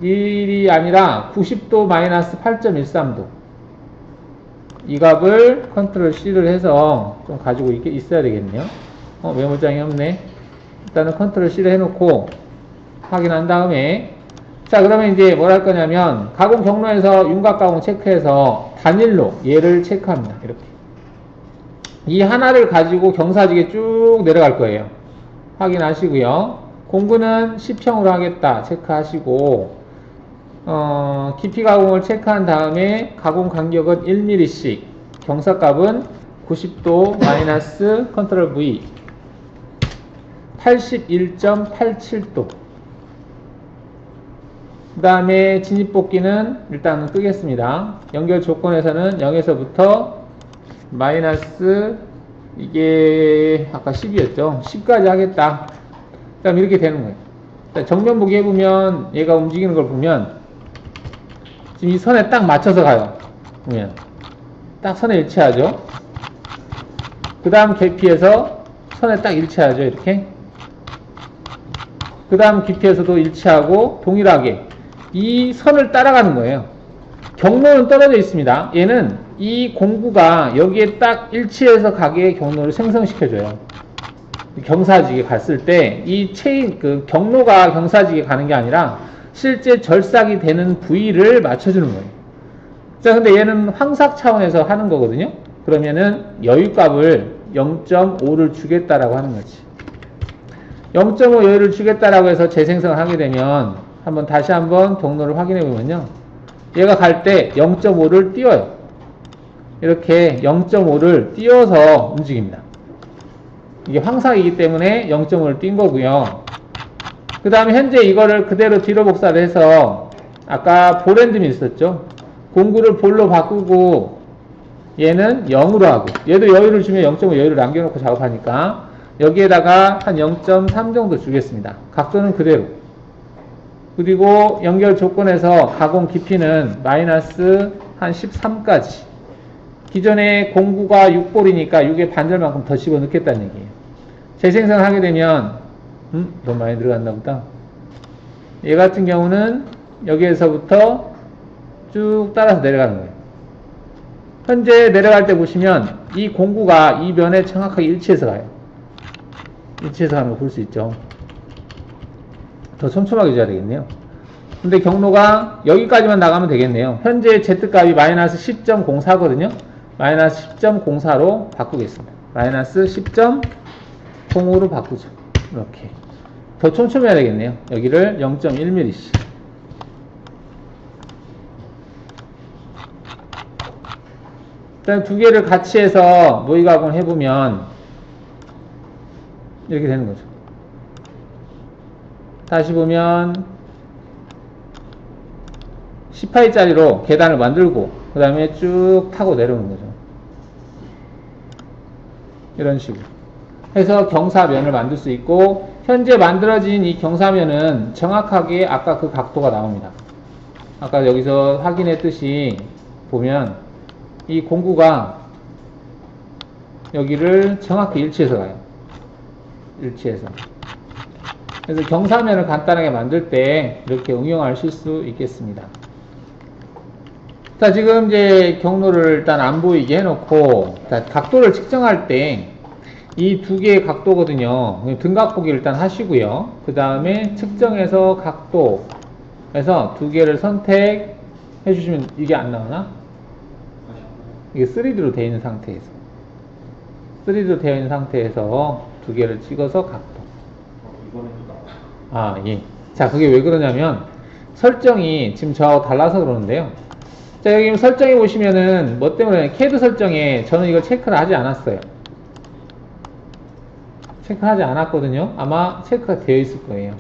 170일이 아니라 90도 마이너스 8.13도. 이 값을 컨트롤 C를 해서 좀 가지고 있어야 되겠네요. 메모장이 없네. 일단은 컨트롤 C를 해놓고 확인한 다음에, 자, 그러면 이제 뭘 할 거냐면 가공 경로에서 윤곽 가공 체크해서 단일로 얘를 체크합니다. 이렇게. 이 하나를 가지고 경사지게 쭉 내려갈 거예요. 확인하시고요. 공구는 10평으로 하겠다 체크하시고, 깊이 가공을 체크한 다음에 가공 간격은 1mm씩, 경사값은 90도 마이너스 컨트롤 V 81.87도. 그 다음에 진입복귀는 일단 끄겠습니다. 연결 조건에서는 0에서부터 마이너스, 이게 아까 10이었죠. 10까지 하겠다. 그 다음 이렇게 되는 거예요. 정면 보기 해보면 얘가 움직이는 걸 보면 지금 이 선에 딱 맞춰서 가요. 보면 딱 선에 일치하죠. 그 다음 계피에서 선에 딱 일치하죠. 이렇게. 그 다음 깊이에서도 일치하고 동일하게 이 선을 따라가는 거예요. 경로는 떨어져 있습니다. 얘는 이 공구가 여기에 딱 일치해서 가게 경로를 생성시켜줘요. 경사지게 갔을 때 이 그 경로가 경사지게 가는 게 아니라 실제 절삭이 되는 부위를 맞춰주는 거예요. 자, 근데 얘는 황삭 차원에서 하는 거거든요. 그러면은 여유값을 0.5를 주겠다라고 하는 거지. 0.5 여유를 주겠다라고 해서 재생성을 하게 되면 다시 한번 경로를 확인해 보면요. 얘가 갈 때 0.5를 띄워요. 이렇게 0.5를 띄워서 움직입니다. 이게 황삭이기 때문에 0.5를 띈 거고요. 그 다음에 현재 이거를 그대로 뒤로 복사를 해서 아까 볼엔즘이 있었죠. 공구를 볼로 바꾸고 얘는 0으로 하고 얘도 여유를 주면 0.5 여유를 남겨놓고 작업하니까 여기에다가 한 0.3 정도 주겠습니다. 각도는 그대로. 그리고 연결 조건에서 가공 깊이는 마이너스 한 13까지. 기존에 공구가 6볼이니까 6의 반절만큼 더 집어넣겠다는 얘기예요. 재생성을 하게 되면 너무 많이 들어갔나 보다. 얘 같은 경우는 여기에서부터 쭉 따라서 내려가는 거예요. 현재 내려갈 때 보시면 이 공구가 이 면에 정확하게 일치해서 가요. 일치해서 가는 거 볼 수 있죠. 더 촘촘하게 줘야 되겠네요. 근데 경로가 여기까지만 나가면 되겠네요. 현재 Z값이 마이너스 10.04거든요. 마이너스 10.04로 바꾸겠습니다. 마이너스 10.05로 바꾸죠. 이렇게. 더 촘촘해야 되겠네요. 여기를 0.1mm씩. 일단 두 개를 같이 해서 모의 가공을 해보면 이렇게 되는 거죠. 다시 보면 10파이짜리로 계단을 만들고 그 다음에 쭉 타고 내려오는 거죠. 이런 식으로 해서 경사면을 만들 수 있고 현재 만들어진 이 경사면은 정확하게 아까 그 각도가 나옵니다. 아까 여기서 확인했듯이 보면 이 공구가 여기를 정확히 일치해서 가요. 일치해서. 그래서 경사면을 간단하게 만들 때 이렇게 응용하실 수 있겠습니다. 자, 지금 이제 경로를 일단 안 보이게 해놓고, 자, 각도를 측정할 때 이 두 개의 각도거든요. 등각 보기를 일단 하시고요. 그 다음에 측정해서 각도에서 두 개를 선택해 주시면 이게 안 나오나? 이게 3D로 되어 있는 상태에서. 3D로 되어 있는 상태에서 두 개를 찍어서 각도. 아, 예. 자, 그게 왜 그러냐면 설정이 지금 저하고 달라서 그러는데요. 자, 여기 설정해 보시면은 뭐 때문에 CAD 설정에 저는 이걸 체크를 하지 않았어요. 체크하지 않았거든요. 아마 체크가 되어 있을 거예요.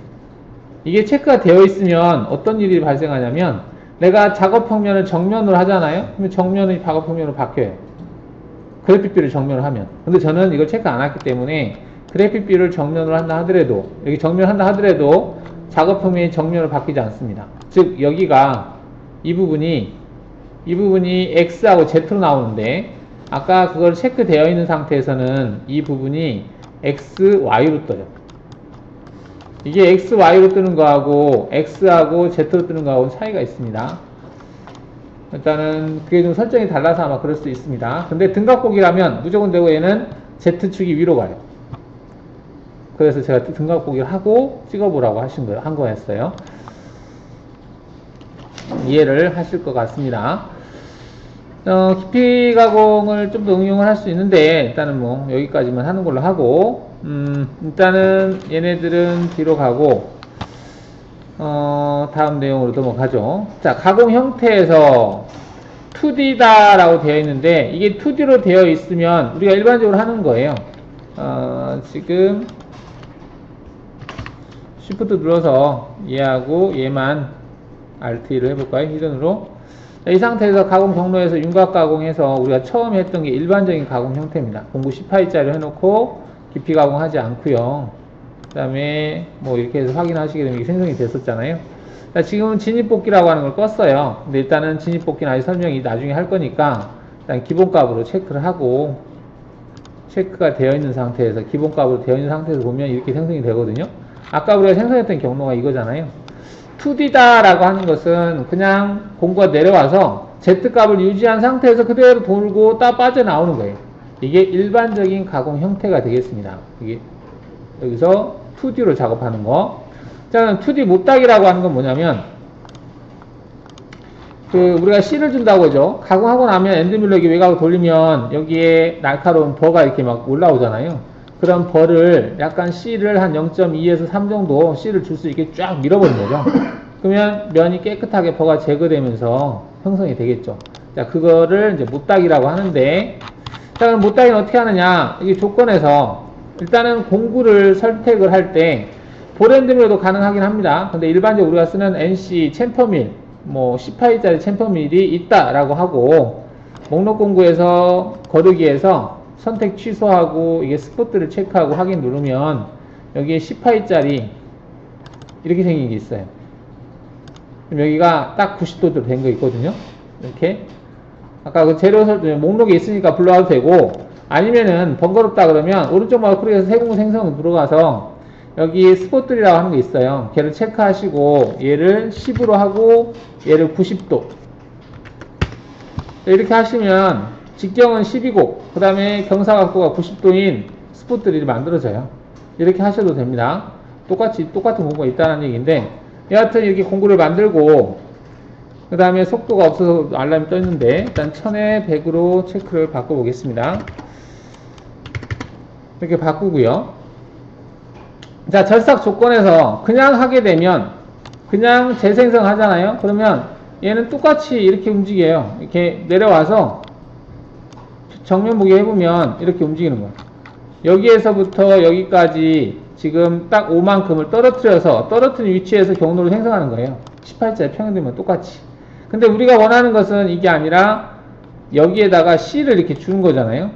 이게 체크가 되어 있으면 어떤 일이 발생하냐면 내가 작업 평면을 정면으로 하잖아요. 그러면 정면이 작업 평면으로 바뀌어요. 그래픽 뷰를 정면으로 하면. 근데 저는 이걸 체크 안 했기 때문에 그래픽 뷰를 정면으로 한다 하더라도 여기 정면 한다 하더라도 작업 평면이 정면으로 바뀌지 않습니다. 즉 여기가 이 부분이 X하고 Z로 나오는데 아까 그걸 체크되어 있는 상태에서는 이 부분이 X, Y로 떠요. 이게 X, Y로 뜨는 거하고 X하고 Z로 뜨는 거하고 차이가 있습니다. 일단은 그게 좀 설정이 달라서 아마 그럴 수 있습니다. 근데 등각보기라면 무조건 되고 얘는 Z축이 위로 가요. 그래서 제가 등각보기를 하고 찍어보라고 한 거였어요. 이해를 하실 것 같습니다. 깊이 가공을 좀 더 응용을 할 수 있는데 일단은 뭐 여기까지만 하는 걸로 하고 일단은 얘네들은 뒤로 가고 다음 내용으로 넘어가죠. 자, 가공 형태에서 2D다 라고 되어 있는데 이게 2D로 되어 있으면 우리가 일반적으로 하는 거예요. 지금 Shift 눌러서 얘하고 얘만 RT로 해볼까요? 히든으로. 이 상태에서 가공 경로에서 윤곽 가공해서 우리가 처음 했던 게 일반적인 가공 형태입니다. 공구 10파이짜리 해놓고 깊이 가공하지 않고요. 그 다음에 뭐 이렇게 해서 확인하시게 되면 이게 생성이 됐었잖아요. 자, 지금은 진입뽑기라고 하는 걸 껐어요. 근데 일단은 진입뽑기는 아직 설명이 나중에 할 거니까 일단 기본값으로 체크를 하고 체크가 되어 있는 상태에서 기본값으로 되어 있는 상태에서 보면 이렇게 생성이 되거든요. 아까 우리가 생성했던 경로가 이거잖아요. 2D다 라고 하는 것은 그냥 공구가 내려와서 Z값을 유지한 상태에서 그대로 돌고 딱 빠져나오는 거예요. 이게 일반적인 가공 형태가 되겠습니다. 이게 여기서 2D로 작업하는 거. 자, 2D 못따기라고 하는 건 뭐냐면 우리가 C를 준다고 하죠. 가공하고 나면 엔드밀러 이렇게 외곽을 돌리면 여기에 날카로운 버가 이렇게 막 올라오잖아요. 그런 버를 약간 C를 한 0.2에서 3 정도 C를 줄 수 있게 쫙 밀어버린 거죠. 그러면 면이 깨끗하게 버가 제거되면서 형성이 되겠죠. 자, 그거를 이제 못따기라고 하는데, 자, 그럼 못따기는 어떻게 하느냐? 이 조건에서 일단은 공구를 선택을 할 때 볼엔드밀도 가능하긴 합니다. 근데 일반적으로 우리가 쓰는 NC 챔퍼밀, 뭐 10파이짜리 챔퍼밀이 있다라고 하고, 목록 공구에서 거르기에서 선택 취소하고 이게 스포트를 체크하고 확인 누르면 여기에 10파이짜리 이렇게 생긴 게 있어요. 그럼 여기가 딱 90도로 된 거 있거든요. 이렇게 아까 그 재료 목록에 있으니까 불러와도 되고, 아니면은 번거롭다 그러면 오른쪽 마우스 클릭해서 세공구 생성으로 들어가서 여기 스포트리라고 하는 게 있어요. 걔를 체크하시고 얘를 10으로 하고 얘를 90도 이렇게 하시면 직경은 10이고 그 다음에 경사각도가 90도인 스포트리를 만들어져요. 이렇게 하셔도 됩니다. 똑같은 공구가 있다는 얘기인데, 여하튼 이렇게 공구를 만들고 그 다음에 속도가 없어서 알람이 떠 있는데 일단 1000에 100으로 체크를 바꿔 보겠습니다. 이렇게 바꾸고요. 자, 절삭 조건에서 그냥 하게 되면 그냥 재생성 하잖아요. 그러면 얘는 똑같이 이렇게 움직여요. 이렇게 내려와서 정면 보기 해보면 이렇게 움직이는 거예요. 여기에서부터 여기까지 지금 딱 5만큼을 떨어뜨린 위치에서 경로를 생성하는 거예요. 18자에 평행되면 똑같이. 근데 우리가 원하는 것은 이게 아니라 여기에다가 C를 이렇게 주는 거잖아요.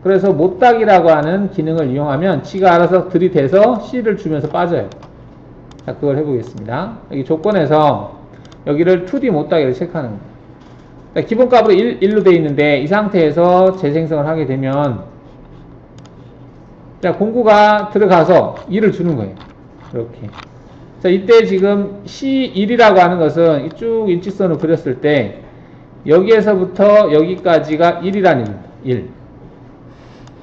그래서 못따기라고 하는 기능을 이용하면 지가 알아서 들이대서 C를 주면서 빠져요. 자, 그걸 해보겠습니다. 여기 조건에서 여기를 2D 못따기를 체크하는 거예요. 자, 기본값으로 1로 되어 있는데 이 상태에서 재생성을 하게 되면 자, 공구가 들어가서 2를 주는 거예요. 이렇게. 자, 이때 지금 C1이라고 하는 것은 쭉 일직선으로 그렸을 때 여기에서부터 여기까지가 1이라는 얘기입니다. 1.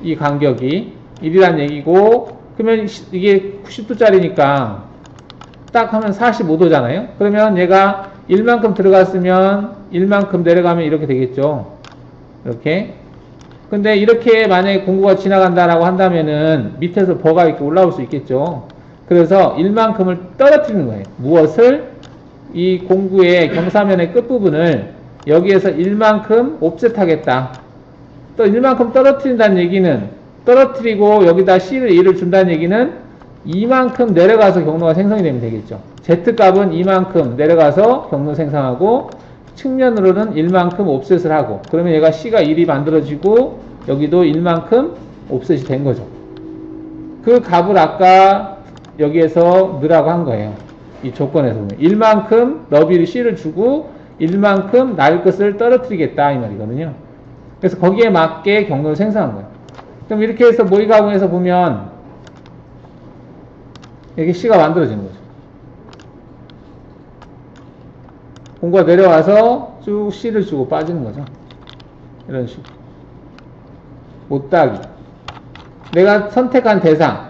이 간격이 1이라는 얘기고, 그러면 이게 90도짜리니까 딱 하면 45도잖아요. 그러면 얘가 1만큼 들어갔으면 1만큼 내려가면 이렇게 되겠죠. 이렇게. 근데 이렇게 만약에 공구가 지나간다라고 한다면은 밑에서 버가 이렇게 올라올 수 있겠죠. 그래서 1만큼을 떨어뜨리는 거예요. 무엇을? 이 공구의 경사면의 끝부분을 여기에서 1만큼 옵셋하겠다. 또 1만큼 떨어뜨린다는 얘기는, 떨어뜨리고 여기다 C를 2를 준다는 얘기는 2만큼 내려가서 경로가 생성이 되면 되겠죠. Z값은 2만큼 내려가서 경로 생성하고 측면으로는 1만큼 옵셋을 하고, 그러면 얘가 C가 1이 만들어지고 여기도 1만큼 옵셋이 된 거죠. 그 값을 아까 여기에서 넣으라고 한 거예요. 이 조건에서 보면 1만큼 너비를 C를 주고 1만큼 날 것을 떨어뜨리겠다 이 말이거든요. 그래서 거기에 맞게 경로를 생성한 거예요. 그럼 이렇게 해서 모의 가공해서 보면 이렇게 C가 만들어지는 거죠. 공구가 내려와서 쭉 C를 주고 빠지는 거죠. 이런 식으로. 못따기. 내가 선택한 대상,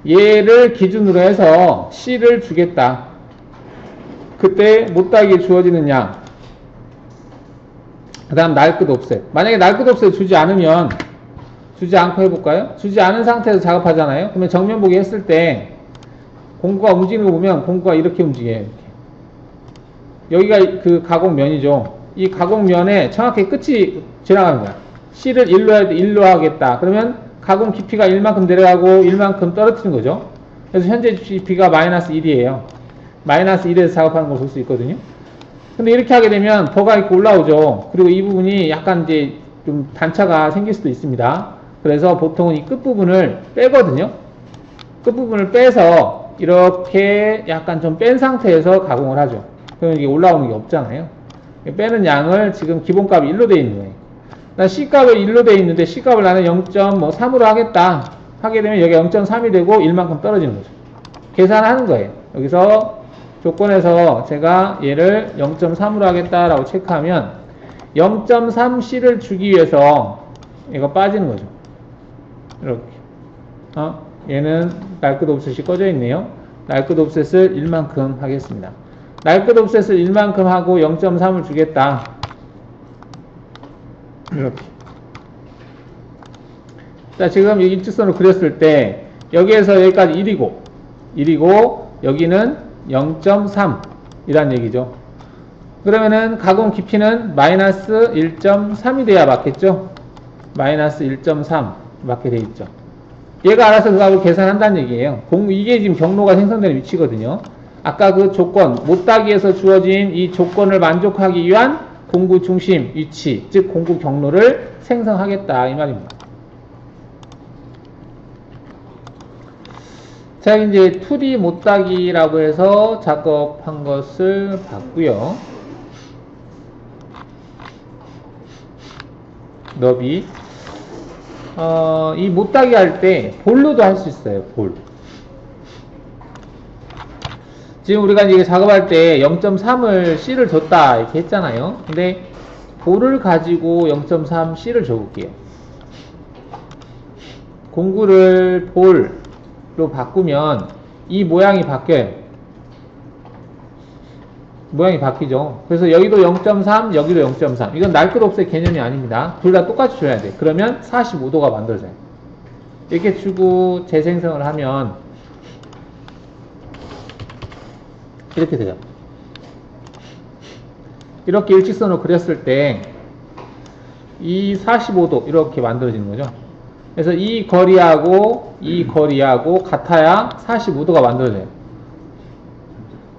얘를 기준으로 해서 C를 주겠다. 그때 못따기에 주어지는 양, 그 다음 날끝 옵셋. 만약에 날끝 옵셋 주지 않으면, 주지 않고 해볼까요? 주지 않은 상태에서 작업하잖아요. 그러면 정면 보기 했을 때 공구가 움직이는 거 보면 공구가 이렇게 움직여요. 이렇게. 여기가 그 가공면이죠. 이 가공면에 정확히 끝이 지나가는 거야. C를 1로 해야 돼, 1로 하겠다. 그러면 가공 깊이가 1만큼 내려가고 1만큼 떨어뜨리는 거죠. 그래서 현재 깊이가 마이너스 1이에요. 마이너스 1에서 작업하는 걸 볼 수 있거든요. 근데 이렇게 하게 되면 버가 이렇게 올라오죠. 그리고 이 부분이 약간 이제 좀 단차가 생길 수도 있습니다. 그래서 보통은 이 끝부분을 빼거든요. 끝부분을 빼서 이렇게 약간 좀 뺀 상태에서 가공을 하죠. 그러면 이게 올라오는 게 없잖아요. 빼는 양을 지금 기본값이 1로 되어 있는 거예요. 난 C값이 1로 되어 있는데 C값을 나는 0.3으로 하겠다. 하게 되면 여기 0.3이 되고 1만큼 떨어지는 거죠. 계산하는 거예요. 여기서 조건에서 제가 얘를 0.3으로 하겠다라고 체크하면 0.3C를 주기 위해서 얘가 빠지는 거죠. 이렇게. 얘는 날끝 옵셋이 꺼져 있네요. 날끝 옵셋을 1만큼 하겠습니다. 날 것 옵셋을 1만큼 하고 0.3을 주겠다. 이렇게. 자, 지금 이 일직선을 그렸을 때 여기에서 여기까지 1이고 여기는 0.3 이란 얘기죠. 그러면은 가공 깊이는 마이너스 1.3이 돼야 맞겠죠? 마이너스 1.3 맞게 돼 있죠. 얘가 알아서 그 값을 계산한다는 얘기예요. 이게 지금 경로가 생성되는 위치거든요. 아까 그 조건, 못따기에서 주어진 이 조건을 만족하기 위한 공구 중심 위치, 즉 공구 경로를 생성하겠다 이 말입니다. 자, 이제 2D 못따기라고 해서 작업한 것을 봤고요. 너비. 이 못따기 할 때 볼로도 할 수 있어요. 볼. 지금 우리가 이제 작업할 때 0.3을 C를 줬다 이렇게 했잖아요. 근데 볼을 가지고 0.3 C를 줘볼게요. 공구를 볼로 바꾸면 이 모양이 바뀌어요. 모양이 바뀌죠. 그래서 여기도 0.3, 여기도 0.3. 이건 날 것 옵셋 개념이 아닙니다. 둘 다 똑같이 줘야 돼. 그러면 45도가 만들어져요. 이렇게 주고 재생성을 하면 이렇게 돼요. 이렇게 일직선으로 그렸을 때 이 45도 이렇게 만들어지는 거죠. 그래서 이 거리하고 이 거리하고 같아야 45도가 만들어져요.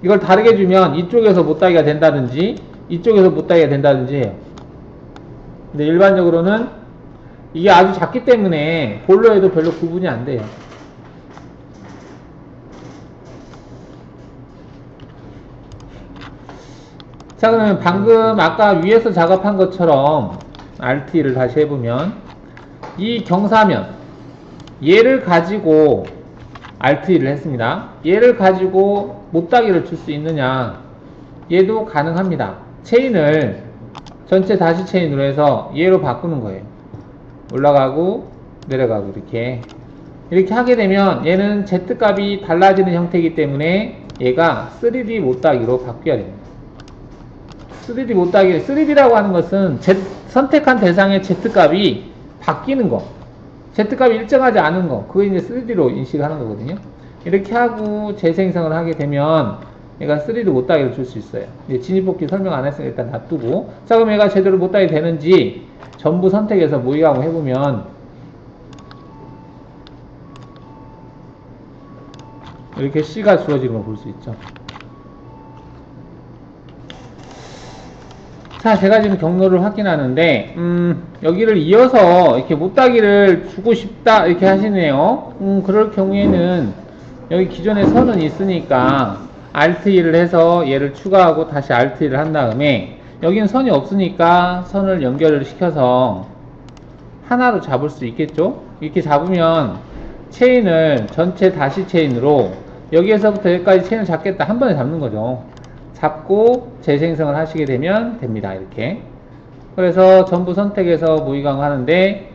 이걸 다르게 주면 이쪽에서 못따기가 된다든지 이쪽에서 못따기가 된다든지 해요. 근데 일반적으로는 이게 아주 작기 때문에 볼로 해도 별로 구분이 안 돼요. 자, 그러면 방금 아까 위에서 작업한 것처럼 RT를 다시 해보면 이 경사면 얘를 가지고 RT를 했습니다. 얘를 가지고 못따기를 줄 수 있느냐? 얘도 가능합니다. 체인을 전체 다시 체인으로 해서 얘로 바꾸는 거예요. 올라가고 내려가고 이렇게 하게 되면 얘는 Z값이 달라지는 형태이기 때문에 얘가 3D 못따기로 바뀌어야 됩니다. 3D 못따기, 3D라고 하는 것은 선택한 대상의 Z값이 바뀌는 거, Z값이 일정하지 않은 거, 그거 이제 3D로 인식하는 거거든요. 이렇게 하고 재생성을 하게 되면 얘가 3D 못따기를 줄 수 있어요. 이제 진입복귀 설명 안 했으니까 일단 놔두고. 자, 그럼 얘가 제대로 못따기 되는지 전부 선택해서 모의가공 해보면 이렇게 C가 주어지는 걸 볼 수 있죠. 자, 제가 지금 경로를 확인하는데 여기를 이어서 이렇게 못따기를 주고 싶다 이렇게 하시네요. 그럴 경우에는 여기 기존에 선은 있으니까 Alt-E를 해서 얘를 추가하고 다시 Alt-E를 한 다음에 여기는 선이 없으니까 선을 연결을 시켜서 하나로 잡을 수 있겠죠. 이렇게 잡으면 체인을 전체 다시 체인으로 여기에서부터 여기까지 체인을 잡겠다 한 번에 잡는 거죠. 잡고 재생성을 하시게 되면 됩니다. 이렇게. 그래서 전부 선택해서 모의가공 하는데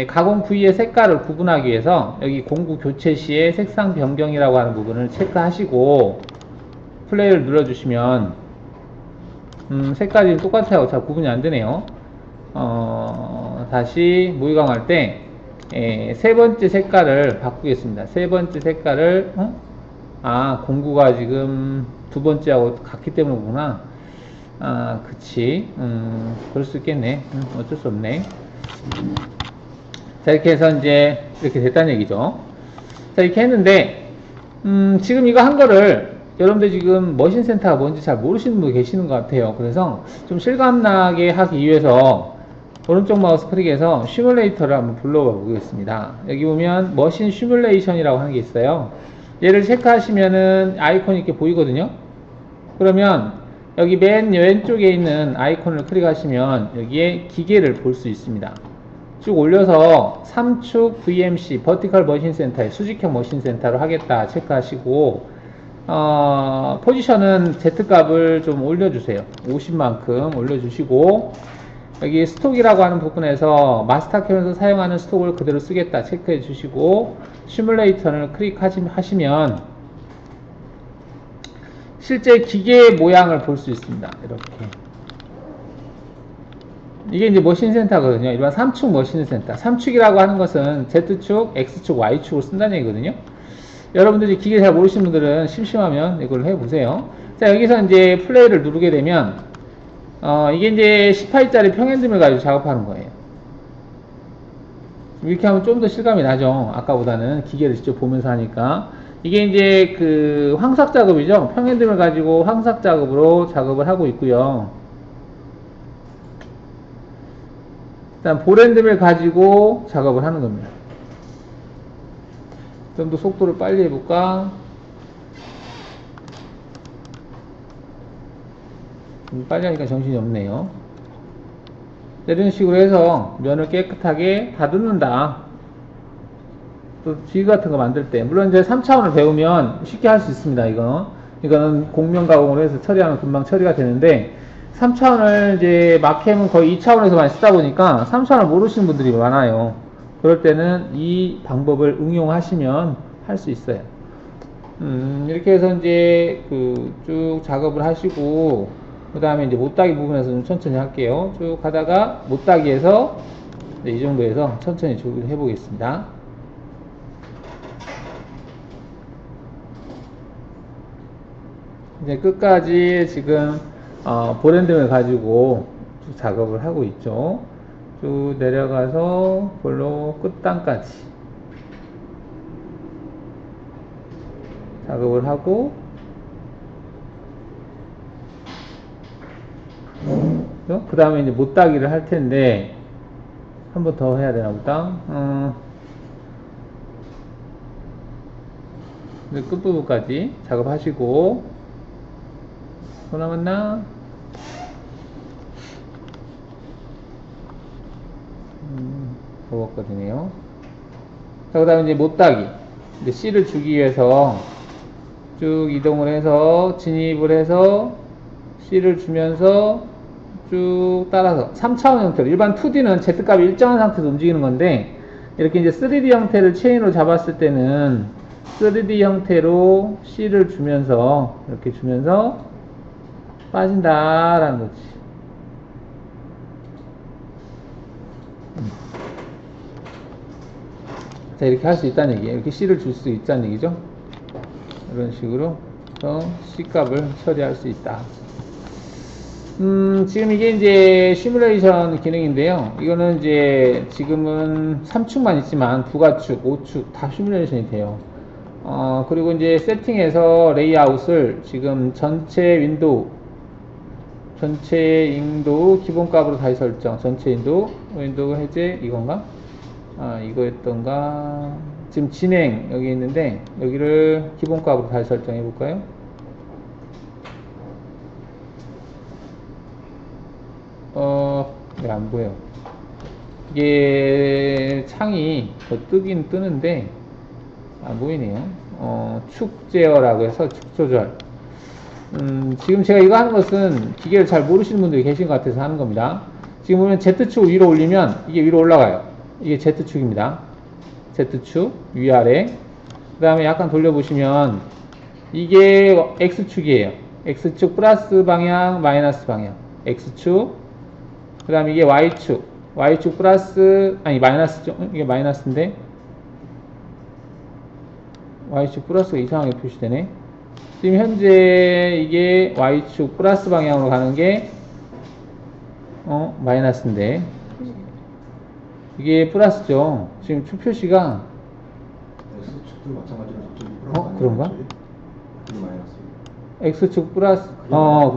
가공 부위의 색깔을 구분하기 위해서 여기 공구 교체 시에 색상 변경이라고 하는 부분을 체크하시고 플레이를 눌러주시면 색깔이 똑같아요. 잘 구분이 안 되네요. 다시 모의가공 할 때 세 번째 색깔을 바꾸겠습니다. 세 번째 색깔을 공구가 지금 두 번째하고 같기 때문이구나. 그치. 그럴 수 있겠네. 어쩔 수 없네. 자, 이렇게 해서 이제 이렇게 됐다는 얘기죠. 자, 이렇게 했는데 지금 이거 한 거를 여러분들 지금 머신센터가 뭔지 잘 모르시는 분 계시는 것 같아요. 그래서 좀 실감나게 하기 위해서 오른쪽 마우스 클릭해서 시뮬레이터를 한번 불러봐 보겠습니다. 여기 보면 머신 시뮬레이션이라고 하는 게 있어요. 얘를 체크하시면은 아이콘이 이렇게 보이거든요. 그러면 여기 맨 왼쪽에 있는 아이콘을 클릭하시면 여기에 기계를 볼 수 있습니다. 쭉 올려서 3축 VMC 버티컬 머신 센터에 수직형 머신 센터로 하겠다 체크하시고 포지션은 Z값을 좀 올려주세요. 50만큼 올려주시고 여기 스톡이라고 하는 부분에서 마스터캠에서 사용하는 스톡을 그대로 쓰겠다 체크해 주시고 시뮬레이터를 클릭하시면 실제 기계의 모양을 볼 수 있습니다. 이렇게. 이게 이제 머신센터거든요. 일반 3축 머신센터. 3축이라고 하는 것은 Z축, X축, Y축을 쓴다는 얘기거든요. 여러분들이 기계 잘 모르시는 분들은 심심하면 이걸 해보세요. 자, 여기서 이제 플레이를 누르게 되면, 이게 이제 18짜리 평행등을 가지고 작업하는 거예요. 이렇게 하면 좀 더 실감이 나죠. 아까보다는 기계를 직접 보면서 하니까. 이게 이제 그 황삭 작업이죠. 평행등을 가지고 황삭 작업으로 작업을 하고 있고요. 일단 보랜듬을 가지고 작업을 하는 겁니다. 좀 더 속도를 빨리 해볼까? 빨리 하니까 정신이 없네요. 이런 식으로 해서 면을 깨끗하게 다듬는다. 또 쥐 같은 거 만들 때, 물론 이제 3차원을 배우면 쉽게 할 수 있습니다. 이거는 곡면 가공을 해서 처리하면 금방 처리가 되는데, 3차원을 이제 마캠은 거의 2차원에서 많이 쓰다 보니까 3차원을 모르시는 분들이 많아요. 그럴 때는 이 방법을 응용하시면 할 수 있어요. 이렇게 해서 이제 쭉 작업을 하시고, 그 다음에 이제 못따기 부분에서 좀 천천히 할게요. 쭉 하다가 못따기에서 이 정도에서 천천히 쭉 해보겠습니다. 이제 끝까지 지금 보랜등을 가지고 쭉 작업을 하고 있죠. 쭉 내려가서 볼로 끝단까지 작업을 하고, 그 다음에 이제 못따기를 할 텐데, 한 번 더 해야 되나 보다. 끝부분까지 작업하시고, 또 남았나? 버벅거리네요. 자, 그 다음에 이제 못따기. 이제 C를 주기 위해서 쭉 이동을 해서, 진입을 해서, C를 주면서, 쭉 따라서 3차원 형태로, 일반 2D는 Z값이 일정한 상태에서 움직이는 건데, 이렇게 이제 3D 형태를 체인으로 잡았을 때는 3D 형태로 C를 주면서, 이렇게 주면서 빠진다라는 거지. 자, 이렇게 할 수 있다는 얘기예요. 이렇게 C를 줄 수 있다는 얘기죠. 이런 식으로 C값을 처리할 수 있다. 지금 이게 이제 시뮬레이션 기능인데요. 이거는 이제 지금은 3축만 있지만 부가축, 5축 다 시뮬레이션이 돼요. 그리고 이제 세팅에서 레이아웃을 지금 전체 윈도우 기본값으로 다시 설정. 전체 윈도우 해제 이건가? 이거였던가? 지금 진행 여기 있는데 여기를 기본값으로 다시 설정해 볼까요? 네, 안 보여. 이게 창이 더 뜨긴 뜨는데 안 보이네요. 축 제어라고 해서 축 조절. 지금 제가 이거 하는 것은 기계를 잘 모르시는 분들이 계신 것 같아서 하는 겁니다. 지금 보면 Z축 위로 올리면 이게 위로 올라가요. 이게 Z축입니다. Z축 위아래. 그 다음에 약간 돌려보시면 이게 X축이에요. X축 플러스 방향, 마이너스 방향. X축. 그 다음에 이게 Y축 플러스, 아니 마이너스죠. 이게 마이너스인데 Y축 플러스가 이상하게 표시되네. 지금 현재 이게 Y축 플러스 방향으로 가는 게 마이너스인데 이게 플러스죠. 지금 축 표시가 X축도 마찬가지로 그런가? 마이너스. X축 플러스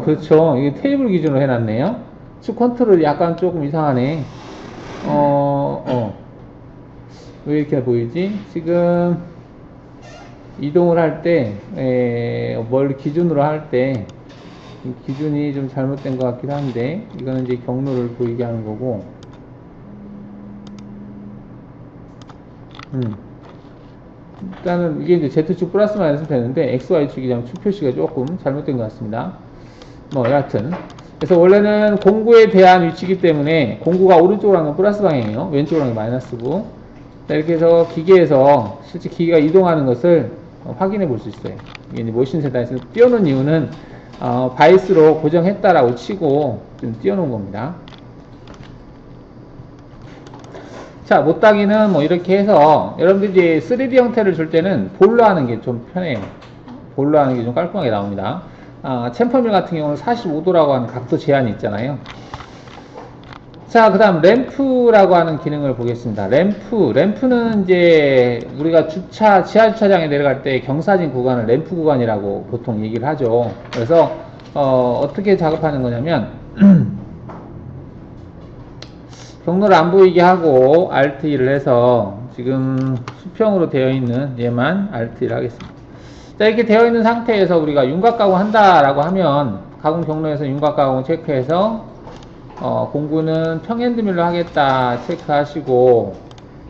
그렇죠. 이게 테이블 기준으로 해놨네요. 축 컨트롤이 약간 조금 이상하네. 왜 이렇게 보이지? 지금 이동을 할 때, 뭘 기준으로 할 때, 기준이 좀 잘못된 것 같기도 한데, 이거는 이제 경로를 보이게 하는 거고, 일단은 이게 이제 Z축 플러스 마이너스 되는데, XY축이랑 축 표시가 조금 잘못된 것 같습니다. 여하튼. 그래서 원래는 공구에 대한 위치이기 때문에 공구가 오른쪽으로 하는 건 플러스 방향이에요. 왼쪽으로 하는 게 마이너스고. 자, 이렇게 해서 기계에서 실제 기계가 이동하는 것을 확인해 볼 수 있어요. 이게 이제 모신 세단에서 띄워놓은 이유는 바이스로 고정했다라고 치고 좀 띄워놓은 겁니다. 자, 못따기는 뭐 이렇게 해서 여러분들이 이제 3D 형태를 줄 때는 볼로 하는 게 좀 편해요. 볼로 하는 게 좀 깔끔하게 나옵니다. 챔퍼밀 같은 경우는 45도라고 하는 각도 제한이 있잖아요. 자, 그 다음 램프라고 하는 기능을 보겠습니다. 램프는 이제 우리가 지하 주차장에 내려갈 때 경사진 구간을 램프 구간이라고 보통 얘기를 하죠. 그래서 어떻게 작업하는 거냐면 경로를 안 보이게 하고 Alt 2를 해서 지금 수평으로 되어 있는 얘만 Alt 2를 하겠습니다. 자, 이렇게 되어 있는 상태에서 우리가 윤곽 가공 한다라고 하면 가공 경로에서 윤곽 가공 체크해서 공구는 평핸드밀로 하겠다 체크하시고,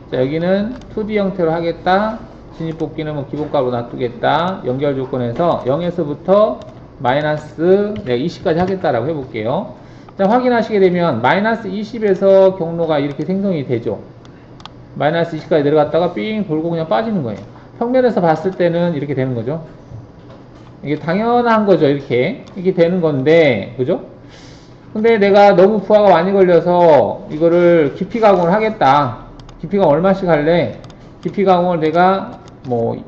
자, 여기는 2D 형태로 하겠다, 진입복귀는 뭐 기본값으로 놔두겠다, 연결 조건에서 0에서부터 마이너스 내가 20까지 하겠다라고 해볼게요. 자, 확인하시게 되면 마이너스 20에서 경로가 이렇게 생성이 되죠. 마이너스 20까지 내려갔다가 삥 돌고 그냥 빠지는 거예요. 평면에서 봤을 때는 이렇게 되는 거죠. 이게 당연한 거죠. 이렇게 되는 건데, 그죠? 근데 내가 너무 부하가 많이 걸려서 이거를 깊이 가공을 하겠다. 깊이 가공 얼마씩 할래? 깊이 가공을 내가 뭐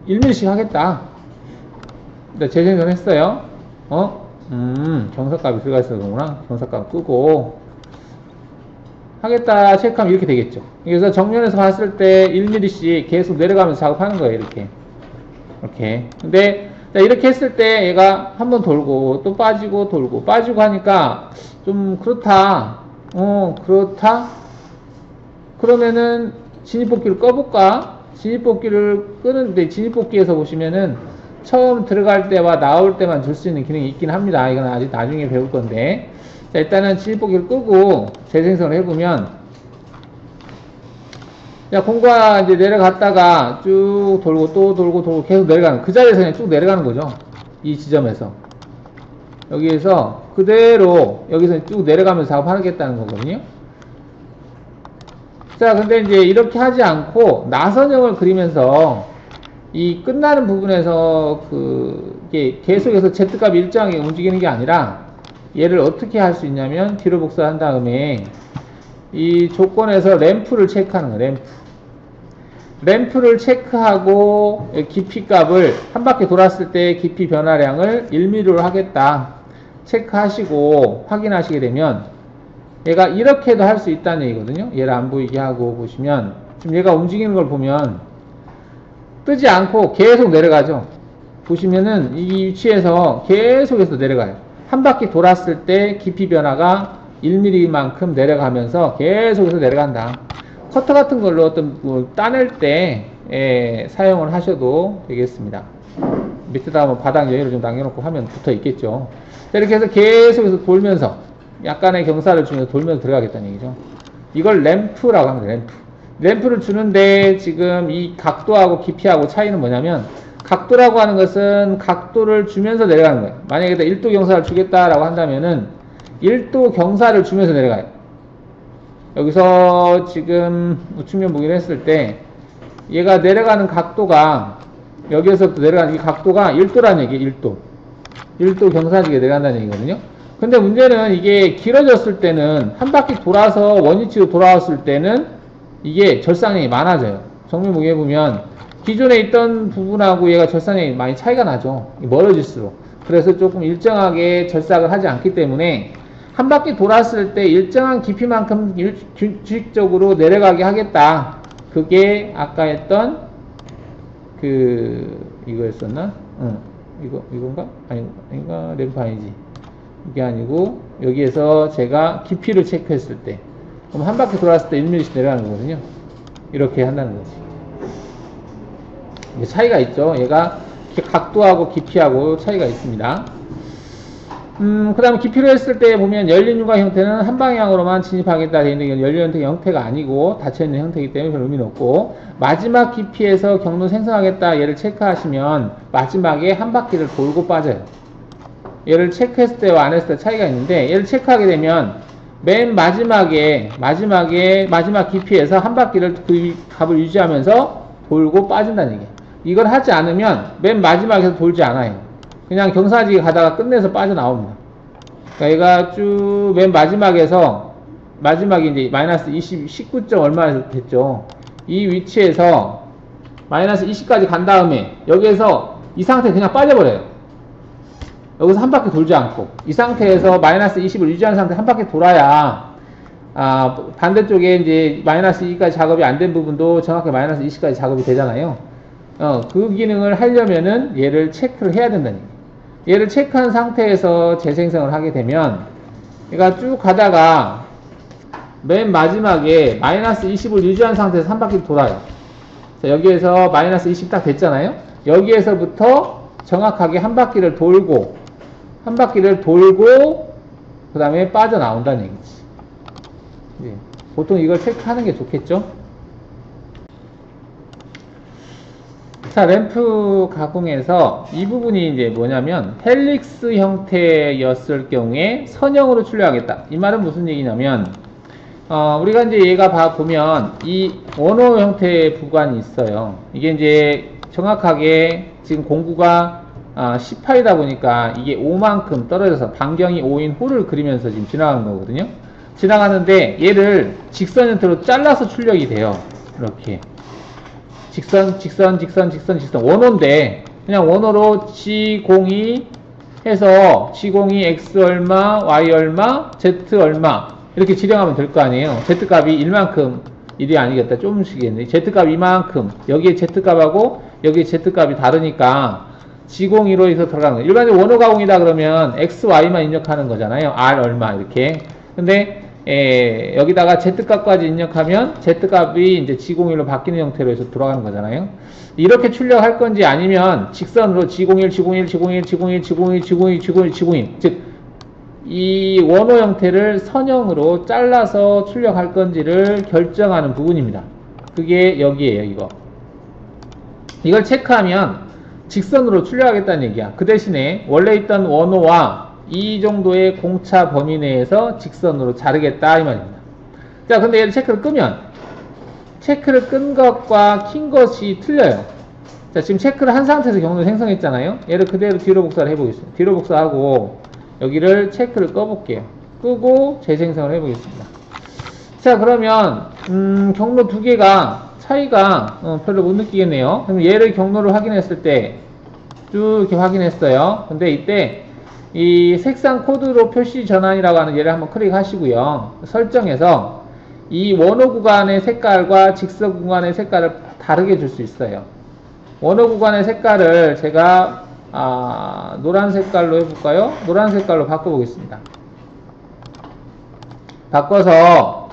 1mm씩 하겠다. 재생성 했어요. 경사값이 들어가 있어서 그런구나. 경사값 끄고 하겠다 체크하면 이렇게 되겠죠. 그래서 정면에서 봤을 때 1mm씩 계속 내려가면서 작업하는 거예요. 이렇게. 근데 이렇게 했을 때 얘가 한번 돌고 또 빠지고 돌고 빠지고 하니까 좀 그렇다. 그렇다. 그러면은 진입복귀를 꺼볼까? 진입복귀를 끄는데, 진입복귀에서 보시면은 처음 들어갈 때와 나올 때만 줄 수 있는 기능이 있긴 합니다. 이건 아직 나중에 배울 건데. 자, 일단은 진입복귀를 끄고 재생성을 해보면, 자, 공구가 이제 내려갔다가 쭉 돌고 또 돌고 계속 내려가는, 그 자리에서 그냥 쭉 내려가는 거죠. 이 지점에서. 여기에서 그대로 여기서 쭉 내려가면서 작업하겠다는 거거든요. 자, 근데 이제 이렇게 하지 않고 나선형을 그리면서 이 끝나는 부분에서 이게 계속해서 Z값이 일정하게 움직이는 게 아니라 얘를 어떻게 할 수 있냐면 뒤로 복사한 다음에 이 조건에서 램프를 체크하는 거예요. 램프를 체크하고 깊이 값을 한 바퀴 돌았을 때 깊이 변화량을 1mm로 하겠다 체크하시고 확인하시게 되면 얘가 이렇게도 할 수 있다는 얘기거든요. 얘를 안 보이게 하고 보시면 지금 얘가 움직이는 걸 보면 뜨지 않고 계속 내려가죠. 보시면은 이 위치에서 계속해서 내려가요. 한 바퀴 돌았을 때 깊이 변화가 1mm만큼 내려가면서 계속해서 내려간다. 커터 같은 걸로 어떤 걸 따낼 때 사용을 하셔도 되겠습니다. 밑에다가 뭐 바닥 여유를 좀 남겨놓고 하면 붙어 있겠죠. 이렇게 해서 계속해서 돌면서 약간의 경사를 주면서 돌면서 들어가겠다는 얘기죠. 이걸 램프라고 합니다. 램프를 주는데 지금 이 각도하고 깊이하고 차이는 뭐냐면, 각도라고 하는 것은 각도를 주면서 내려가는 거예요. 만약에 1도 경사를 주겠다라고 한다면은 1도 경사를 주면서 내려가요. 여기서 지금 우측면 보기를 했을 때 얘가 내려가는 각도가, 여기에서부터 내려가는 이 각도가 1도라는 얘기예요. 1도 경사지게 내려간다는 얘기거든요. 근데 문제는 이게 길어졌을 때는 한 바퀴 돌아서 원위치로 돌아왔을 때는 이게 절상량이 많아져요. 정면 보기에 보면 기존에 있던 부분하고 얘가 절상량이 많이 차이가 나죠. 멀어질수록. 그래서 조금 일정하게 절삭을 하지 않기 때문에 한 바퀴 돌았을 때 일정한 깊이만큼 규칙적으로 내려가게 하겠다. 그게 아까 했던 이거였었나? 이건가? 아닌가? 램프 아니지. 이게 아니고 여기에서 제가 깊이를 체크했을 때, 그럼 한 바퀴 돌았을 때 1mm씩 내려가는 거거든요. 이렇게 한다는 거지. 이게 차이가 있죠. 얘가 각도하고 깊이하고 차이가 있습니다. 그 다음에 깊이로 했을 때 보면 열린 윤곽 형태는 한 방향으로만 진입하겠다 되어 있는데, 열린 형태가 아니고 닫혀있는 형태이기 때문에 별 의미는 없고, 마지막 깊이에서 경로 생성하겠다 얘를 체크하시면 마지막에 한 바퀴를 돌고 빠져요. 얘를 체크했을 때와 안 했을 때 차이가 있는데, 얘를 체크하게 되면 맨 마지막 깊이에서 한 바퀴를 그 값을 유지하면서 돌고 빠진다는 얘기예요. 이걸 하지 않으면 맨 마지막에서 돌지 않아요. 그냥 경사지게 가다가 끝내서 빠져나옵니다. 그러니까 얘가 쭉 맨 마지막에 이제 마이너스 19. 얼마에서 됐죠. 이 위치에서 마이너스 20까지 간 다음에 여기에서 이 상태에 그냥 빠져버려요. 여기서 한 바퀴 돌지 않고 이 상태에서 마이너스 20을 유지한 상태 한 바퀴 돌아야 반대쪽에 이제 마이너스 2까지 작업이 안 된 부분도 정확히 마이너스 20까지 작업이 되잖아요. 그 기능을 하려면은 얘를 체크를 해야 된다는 얘기예요. 얘를 체크한 상태에서 재생성을 하게 되면 얘가 쭉 가다가 맨 마지막에 마이너스 20을 유지한 상태에서 한 바퀴 돌아요. 자, 여기에서 마이너스 20 딱 됐잖아요. 여기에서부터 정확하게 한 바퀴를 돌고 그 다음에 빠져나온다는 얘기지. 네. 보통 이걸 체크하는 게 좋겠죠. 자, 램프 가공에서 이 부분이 이제 뭐냐면 헬릭스 형태였을 경우에 선형으로 출력하겠다. 이 말은 무슨 얘기냐면 우리가 이제 얘가 보면 이 원호 형태의 부관이 있어요. 이게 이제 정확하게 지금 공구가 18이다 보니까 이게 5만큼 떨어져서 반경이 5인 홀을 그리면서 지금 지나가는 거거든요. 지나가는데 얘를 직선 형태로 잘라서 출력이 돼요. 이렇게 직선 원호인데 그냥 원호로 G02 해서 G02 X 얼마, Y 얼마, Z 얼마 이렇게 지령하면 될 거 아니에요. Z값이 1만큼 일이 아니겠다. 조금씩이겠네. Z값 이만큼 여기에 Z값하고 여기에 Z값이 다르니까 G02로 해서 들어가는 거예요. 일반적으로 원호 가공이다 그러면 X, Y만 입력하는 거잖아요. R 얼마 이렇게. 근데 여기다가 Z값까지 입력하면 Z값이 이제 G01로 바뀌는 형태로 해서 들어가는 거잖아요. 이렇게 출력할 건지 아니면 직선으로 G01, 즉 이 원호 형태를 선형으로 잘라서 출력할 건지를 결정하는 부분입니다. 그게 여기에요, 이거. 이걸 체크하면 직선으로 출력하겠다는 얘기야. 그 대신에 원래 있던 원호와 이 정도의 공차 범위 내에서 직선으로 자르겠다 이 말입니다. 자, 근데 얘를 체크를 끄면 체크를 끈 것과 킨 것이 틀려요. 자, 지금 체크를 한 상태에서 경로를 생성했잖아요. 얘를 그대로 뒤로 복사를 해보겠습니다. 뒤로 복사하고 여기를 체크를 꺼볼게요. 끄고 재생성을 해보겠습니다. 자, 그러면 경로 두 개가 차이가 별로 못 느끼겠네요. 그럼 얘를 경로를 확인했을 때 쭉 이렇게 확인했어요. 근데 이때 이 색상 코드로 표시 전환이라고 하는 얘를 한번 클릭하시고요. 설정에서 이 원호 구간의 색깔과 직선 구간의 색깔을 다르게 줄 수 있어요. 원호 구간의 색깔을 제가 노란 색깔로 해볼까요? 노란 색깔로 바꿔보겠습니다. 바꿔서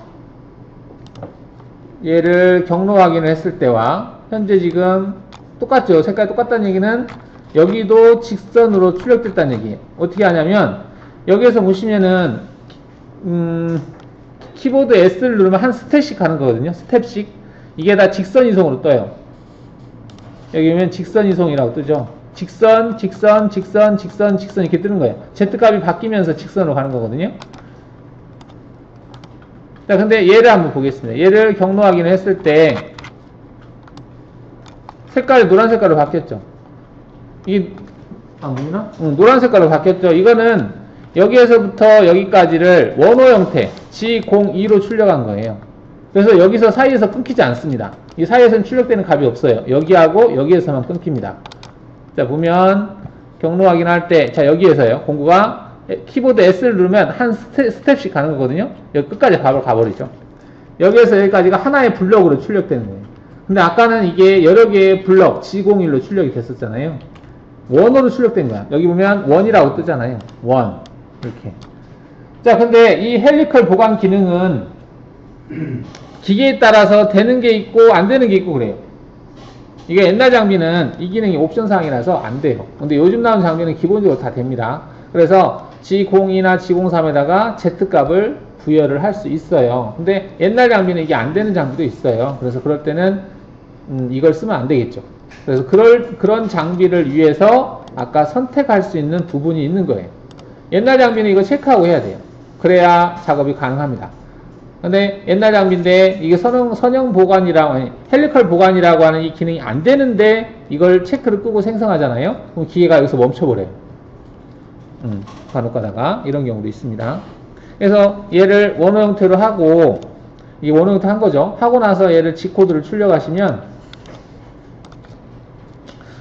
얘를 경로 확인을 했을 때와 현재 지금 똑같죠? 색깔이 똑같다는 얘기는 여기도 직선으로 출력됐다는 얘기예요. 어떻게 하냐면 여기에서 보시면은 키보드 S를 누르면 한 스텝씩 하는 거거든요. 스텝씩. 이게 다 직선 이송으로 떠요. 여기 보면 직선 이송이라고 뜨죠. 직선 이렇게 뜨는 거예요. Z값이 바뀌면서 직선으로 가는 거거든요. 자, 근데 얘를 한번 보겠습니다. 얘를 경로 확인을 했을 때 색깔이 노란 색깔로 바뀌었죠. 이게 보이나? 노란 색깔로 바뀌었죠. 이거는 여기에서부터 여기까지를 원호 형태 G02로 출력한 거예요. 그래서 여기서 사이에서 끊기지 않습니다. 이 사이에서는 출력되는 값이 없어요. 여기하고 여기에서만 끊깁니다. 자, 보면 경로 확인할 때, 자, 여기에서요. 공구가 키보드 S를 누르면 한 스텝씩 가는 거거든요. 여기 끝까지 가버리죠. 여기에서 여기까지가 하나의 블럭으로 출력되는 거예요. 근데 아까는 이게 여러 개의 블럭 G01로 출력이 됐었잖아요. 원으로 출력된 거야. 여기 보면 원이라고 뜨잖아요. 원. 이렇게. 자, 근데 이 헬리컬 보관 기능은 기계에 따라서 되는 게 있고 안 되는 게 있고 그래요. 이게 옛날 장비는 이 기능이 옵션 사항이라서 안 돼요. 근데 요즘 나온 장비는 기본적으로 다 됩니다. 그래서 G02나 G03에다가 Z값을 부여를 할 수 있어요. 근데 옛날 장비는 이게 안 되는 장비도 있어요. 그래서 그럴 때는 이걸 쓰면 안 되겠죠. 그래서 그런 장비를 위해서 아까 선택할 수 있는 부분이 있는 거예요. 옛날 장비는 이거 체크하고 해야 돼요. 그래야 작업이 가능합니다. 근데 옛날 장비인데 이게 선형 보관이라고, 아니, 헬리컬 보관이라고 하는 이 기능이 안 되는데 이걸 체크를 끄고 생성하잖아요. 그럼 기계가 여기서 멈춰버려요. 간혹 가다가 이런 경우도 있습니다. 그래서 얘를 원호 형태로 하고, 이게 원호 형태 한 거죠. 하고 나서 얘를 G코드를 출력하시면,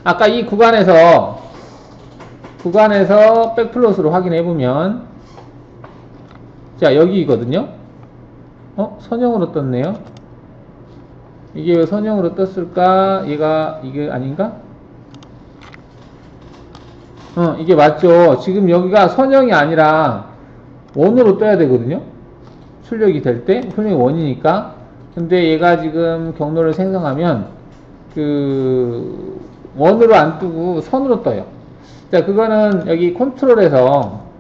아까 이 구간에서 백플롯으로 확인해보면, 자, 여기거든요. 선형으로 떴네요. 이게 왜 선형으로 떴을까? 이게 아닌가? 이게 맞죠. 지금 여기가 선형이 아니라 원으로 떠야 되거든요. 출력이 될 때. 출력이 원이니까. 근데 얘가 지금 경로를 생성하면, 원으로 안 뜨고 선으로 떠요. 자, 그거는 여기 컨트롤에서,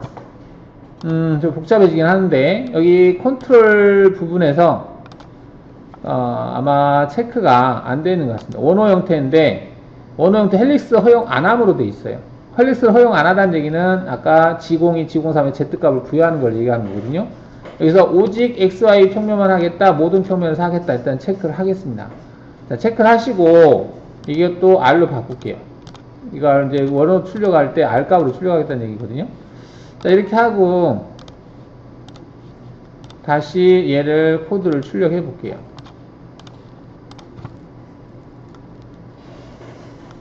좀 복잡해지긴 하는데, 여기 컨트롤 부분에서, 아마 체크가 안 되는 것 같습니다. 원호 형태인데, 원호 형태 헬릭스 허용 안 함으로 돼 있어요. 헬릭스 허용 안 하다는 얘기는 아까 G02, G03의 Z값을 부여하는 걸 얘기하는 거거든요. 여기서 오직 XY 평면만 하겠다, 모든 평면을 하겠다, 일단 체크를 하겠습니다. 자, 체크를 하시고, 이게 또 R로 바꿀게요. 이걸 이제 원호 출력할 때 R 값으로 출력하겠다는 얘기거든요. 자, 이렇게 하고, 다시 얘를 코드를 출력해 볼게요.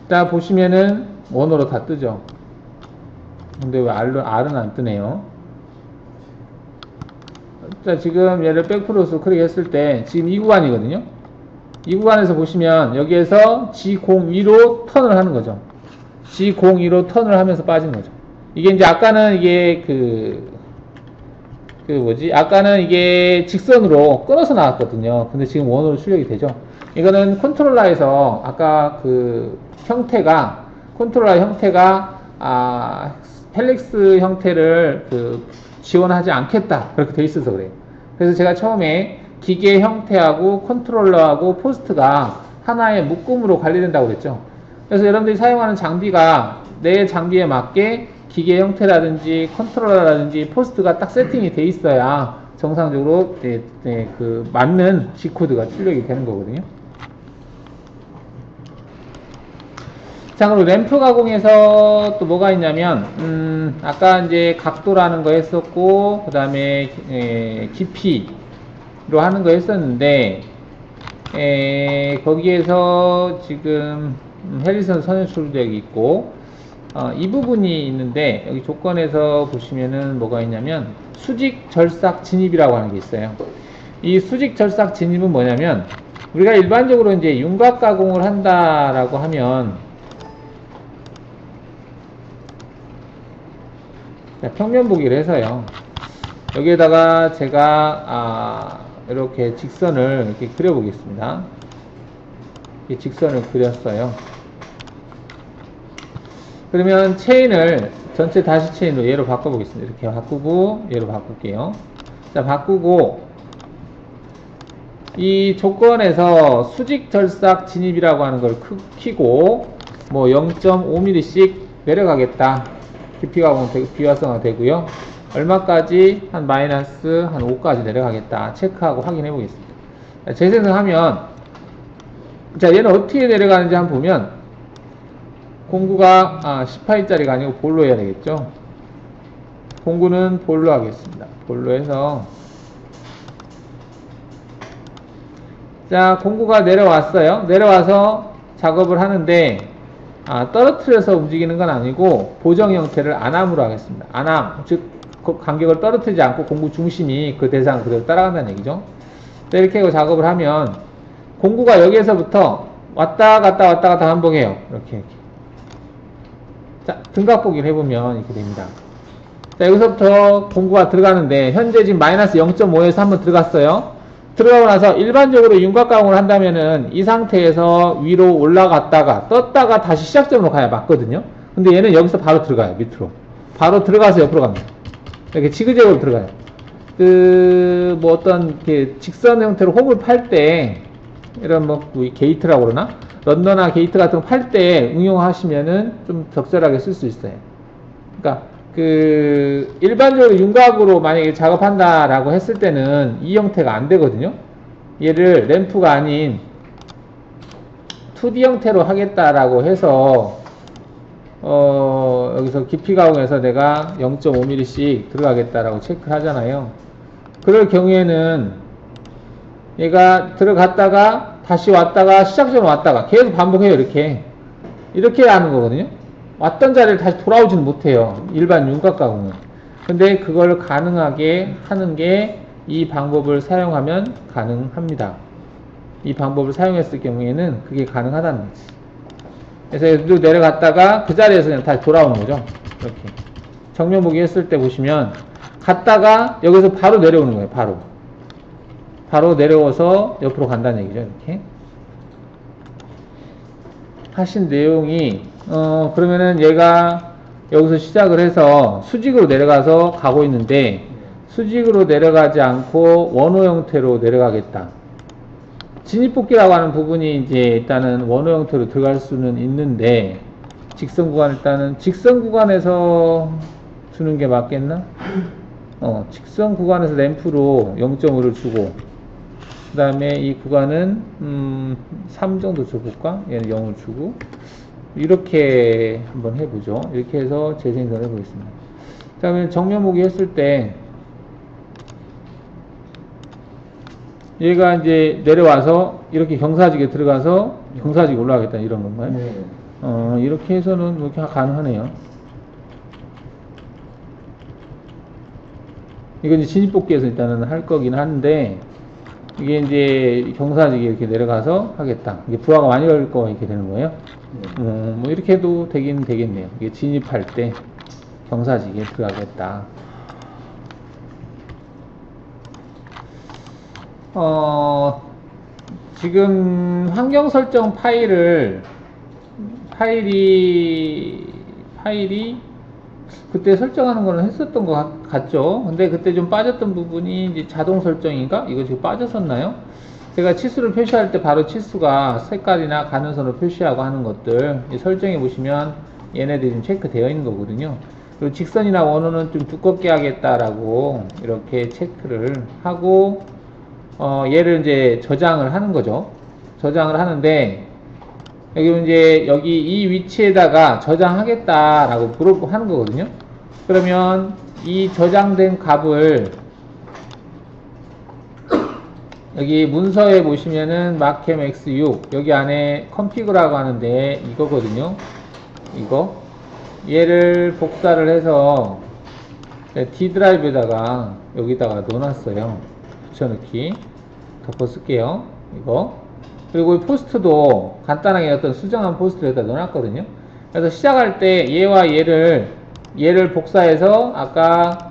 자, 보시면은 원호로 다 뜨죠. 근데 왜 R은 안 뜨네요. 자, 지금 얘를 백플롯으로 클릭했을 때 지금 이 구간이거든요. 이 구간에서 보시면 여기에서 G02로 턴을 하는 거죠. G02로 턴을 하면서 빠진 거죠. 이게 이제 아까는 이게 아까는 이게 직선으로 끊어서 나왔거든요. 근데 지금 원으로 출력이 되죠. 이거는 컨트롤러에서 아까 컨트롤러 형태가 헬릭스 형태를 지원하지 않겠다, 그렇게 돼 있어서 그래요. 그래서 제가 처음에 기계 형태하고 컨트롤러하고 포스트가 하나의 묶음으로 관리된다고 그랬죠. 그래서 여러분들이 사용하는 장비가 내 장비에 맞게 기계 형태라든지 컨트롤러라든지 포스트가 딱 세팅이 돼 있어야 정상적으로 맞는 G코드가 출력이 되는 거거든요. 자, 그리고 램프 가공에서 또 뭐가 있냐면, 아까 이제 각도라는 거 했었고, 그 다음에, 깊이로 하는 거 했었는데, 거기에서 지금, 헬리슨 선형 출력이 있고, 이 부분이 있는데, 여기 조건에서 보시면은 뭐가 있냐면, 수직 절삭 진입이라고 하는 게 있어요. 이 수직 절삭 진입은 뭐냐면, 우리가 일반적으로 이제 윤곽 가공을 한다라고 하면, 자, 평면 보기를 해서요. 여기에다가 제가 이렇게 직선을 이렇게 그려보겠습니다. 이렇게 직선을 그렸어요. 그러면 체인을 전체 다시 체인으로 얘로 바꿔보겠습니다. 이렇게 바꾸고 얘로 바꿀게요. 자, 바꾸고 이 조건에서 수직 절삭 진입이라고 하는 걸 키고 뭐 0.5mm씩 내려가겠다. 깊이가 비화성화 되고요. 얼마까지? 한 마이너스 한 5까지 내려가겠다. 체크하고 확인해 보겠습니다. 재생성하면, 자, 얘는 어떻게 내려가는지 한번 보면, 공구가 18짜리가 아니고 볼로 해야 되겠죠. 공구는 볼로 하겠습니다. 볼로 해서, 자, 공구가 내려왔어요. 내려와서 작업을 하는데, 떨어뜨려서 움직이는 건 아니고 보정 형태를 안함으로 하겠습니다. 안함, 즉 간격을 떨어뜨리지 않고 공구 중심이 그 대상을 그대로 따라간다는 얘기죠. 이렇게 하고 작업을 하면 공구가 여기에서부터 왔다 갔다 반복해요. 이렇게. 자, 등각 보기를 해보면 이렇게 됩니다. 자, 여기서부터 공구가 들어가는데 현재 지금 마이너스 0.5에서 한번 들어갔어요. 들어가고 나서 일반적으로 윤곽 가공을 한다면은 이 상태에서 위로 올라갔다가 떴다가 다시 시작점으로 가야 맞거든요. 근데 얘는 여기서 바로 들어가요. 밑으로. 바로 들어가서 옆으로 갑니다. 이렇게 지그재그로 들어가요. 뭐 어떤 이렇게 직선 형태로 홈을 팔 때 이런 게이트라고 그러나? 런너나 게이트 같은 거 팔 때 응용하시면은 좀 적절하게 쓸 수 있어요. 그러니까 그 일반적으로 윤곽으로 만약에 작업한다라고 했을 때는 이 형태가 안 되거든요. 얘를 램프가 아닌 2D 형태로 하겠다라고 해서 여기서 깊이 가공해서 내가 0.5mm씩 들어가겠다라고 체크를 하잖아요. 그럴 경우에는 얘가 들어갔다가 다시 왔다가 시작점으로 왔다가 계속 반복해요. 이렇게 하는 거거든요. 왔던 자리를 다시 돌아오지는 못해요. 일반 윤곽 가공은. 근데 그걸 가능하게 하는 게 이 방법을 사용하면 가능합니다. 이 방법을 사용했을 경우에는 그게 가능하다는 거지. 그래서 여기로 내려갔다가 그 자리에서 그냥 다시 돌아오는 거죠. 이렇게. 정면 보기 했을 때 보시면 갔다가 여기서 바로 내려오는 거예요. 바로 내려와서 옆으로 간다는 얘기죠. 이렇게. 하신 내용이 그러면은 얘가 여기서 시작을 해서 수직으로 내려가서 가고 있는데 수직으로 내려가지 않고 원호 형태로 내려가겠다. 진입복귀라고 하는 부분이 이제 일단은 원호 형태로 들어갈 수는 있는데 직선 구간 일단은 직선 구간에서 주는 게 맞겠나? 직선 구간에서 램프로 0.5를 주고 그 다음에 이 구간은 3 정도 줘볼까? 얘는 0을 주고 이렇게 한번 해보죠. 이렇게 해서 재생선을 해보겠습니다. 그 다음에 정면 보기 했을 때 얘가 이제 내려와서 이렇게 경사지게 들어가서 경사지게 올라가겠다 이런 건가요? 네. 이렇게 해서는 이렇게 가능하네요. 이건 이제 진입복귀에서 일단은 할 거긴 한데 이게 이제 경사지게 이렇게 내려가서 하겠다. 이게 부하가 많이 걸릴 거 이렇게 되는 거예요. 뭐 이렇게 해도 되긴 되겠네요. 이게 진입할 때 경사지게 들어가겠다. 지금 환경 설정 파일이 그때 설정하는 거는 했었던 것 같죠. 근데 그때 좀 빠졌던 부분이 이제 자동 설정인가? 이거 지금 빠졌었나요? 제가 치수를 표시할 때 바로 치수가 색깔이나 가능선으로 표시하고 하는 것들 설정해 보시면 얘네들이 좀 체크되어 있는 거거든요. 그리고 직선이나 원호는 좀 두껍게 하겠다라고 이렇게 체크를 하고 얘를 이제 저장을 하는 거죠. 저장을 하는데 여기 이제 여기 이 위치에다가 저장하겠다라고 하는 거거든요. 그러면 이 저장된 값을 여기 문서에 보시면은 마캠 X6 여기 안에 컴피그라고 하는데 이거거든요. 이거 얘를 복사를 해서 D 드라이브에다가 여기다가 넣어놨어요. 붙여넣기 덮어 쓸게요. 이거 그리고 이 포스트도 간단하게 어떤 수정한 포스트를 여기다 넣어놨거든요. 그래서 시작할 때 얘와 얘를 복사해서 아까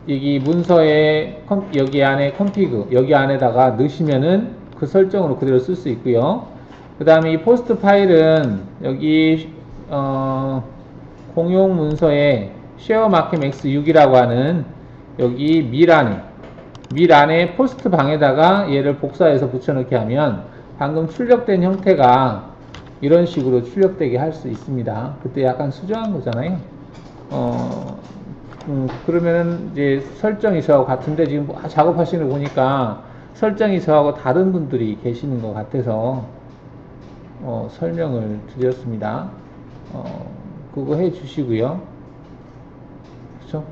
여기 문서에 여기 안에 컴피그 여기 안에다가 넣으시면은 그 설정으로 그대로 쓸 수 있고요. 그 다음에 이 포스트 파일은 여기 공용 문서에 쉐어 마켓 X6이라고 하는 여기 밀 안에 포스트 방에다가 얘를 복사해서 붙여넣기 하면 방금 출력된 형태가 이런 식으로 출력되게 할 수 있습니다. 그때 약간 수정한 거잖아요. 그러면은 이제 설정이 저하고 같은데 지금 작업하시는 거 보니까 설정이 저하고 다른 분들이 계시는 것 같아서 설명을 드렸습니다. 그거 해 주시고요. 그렇죠?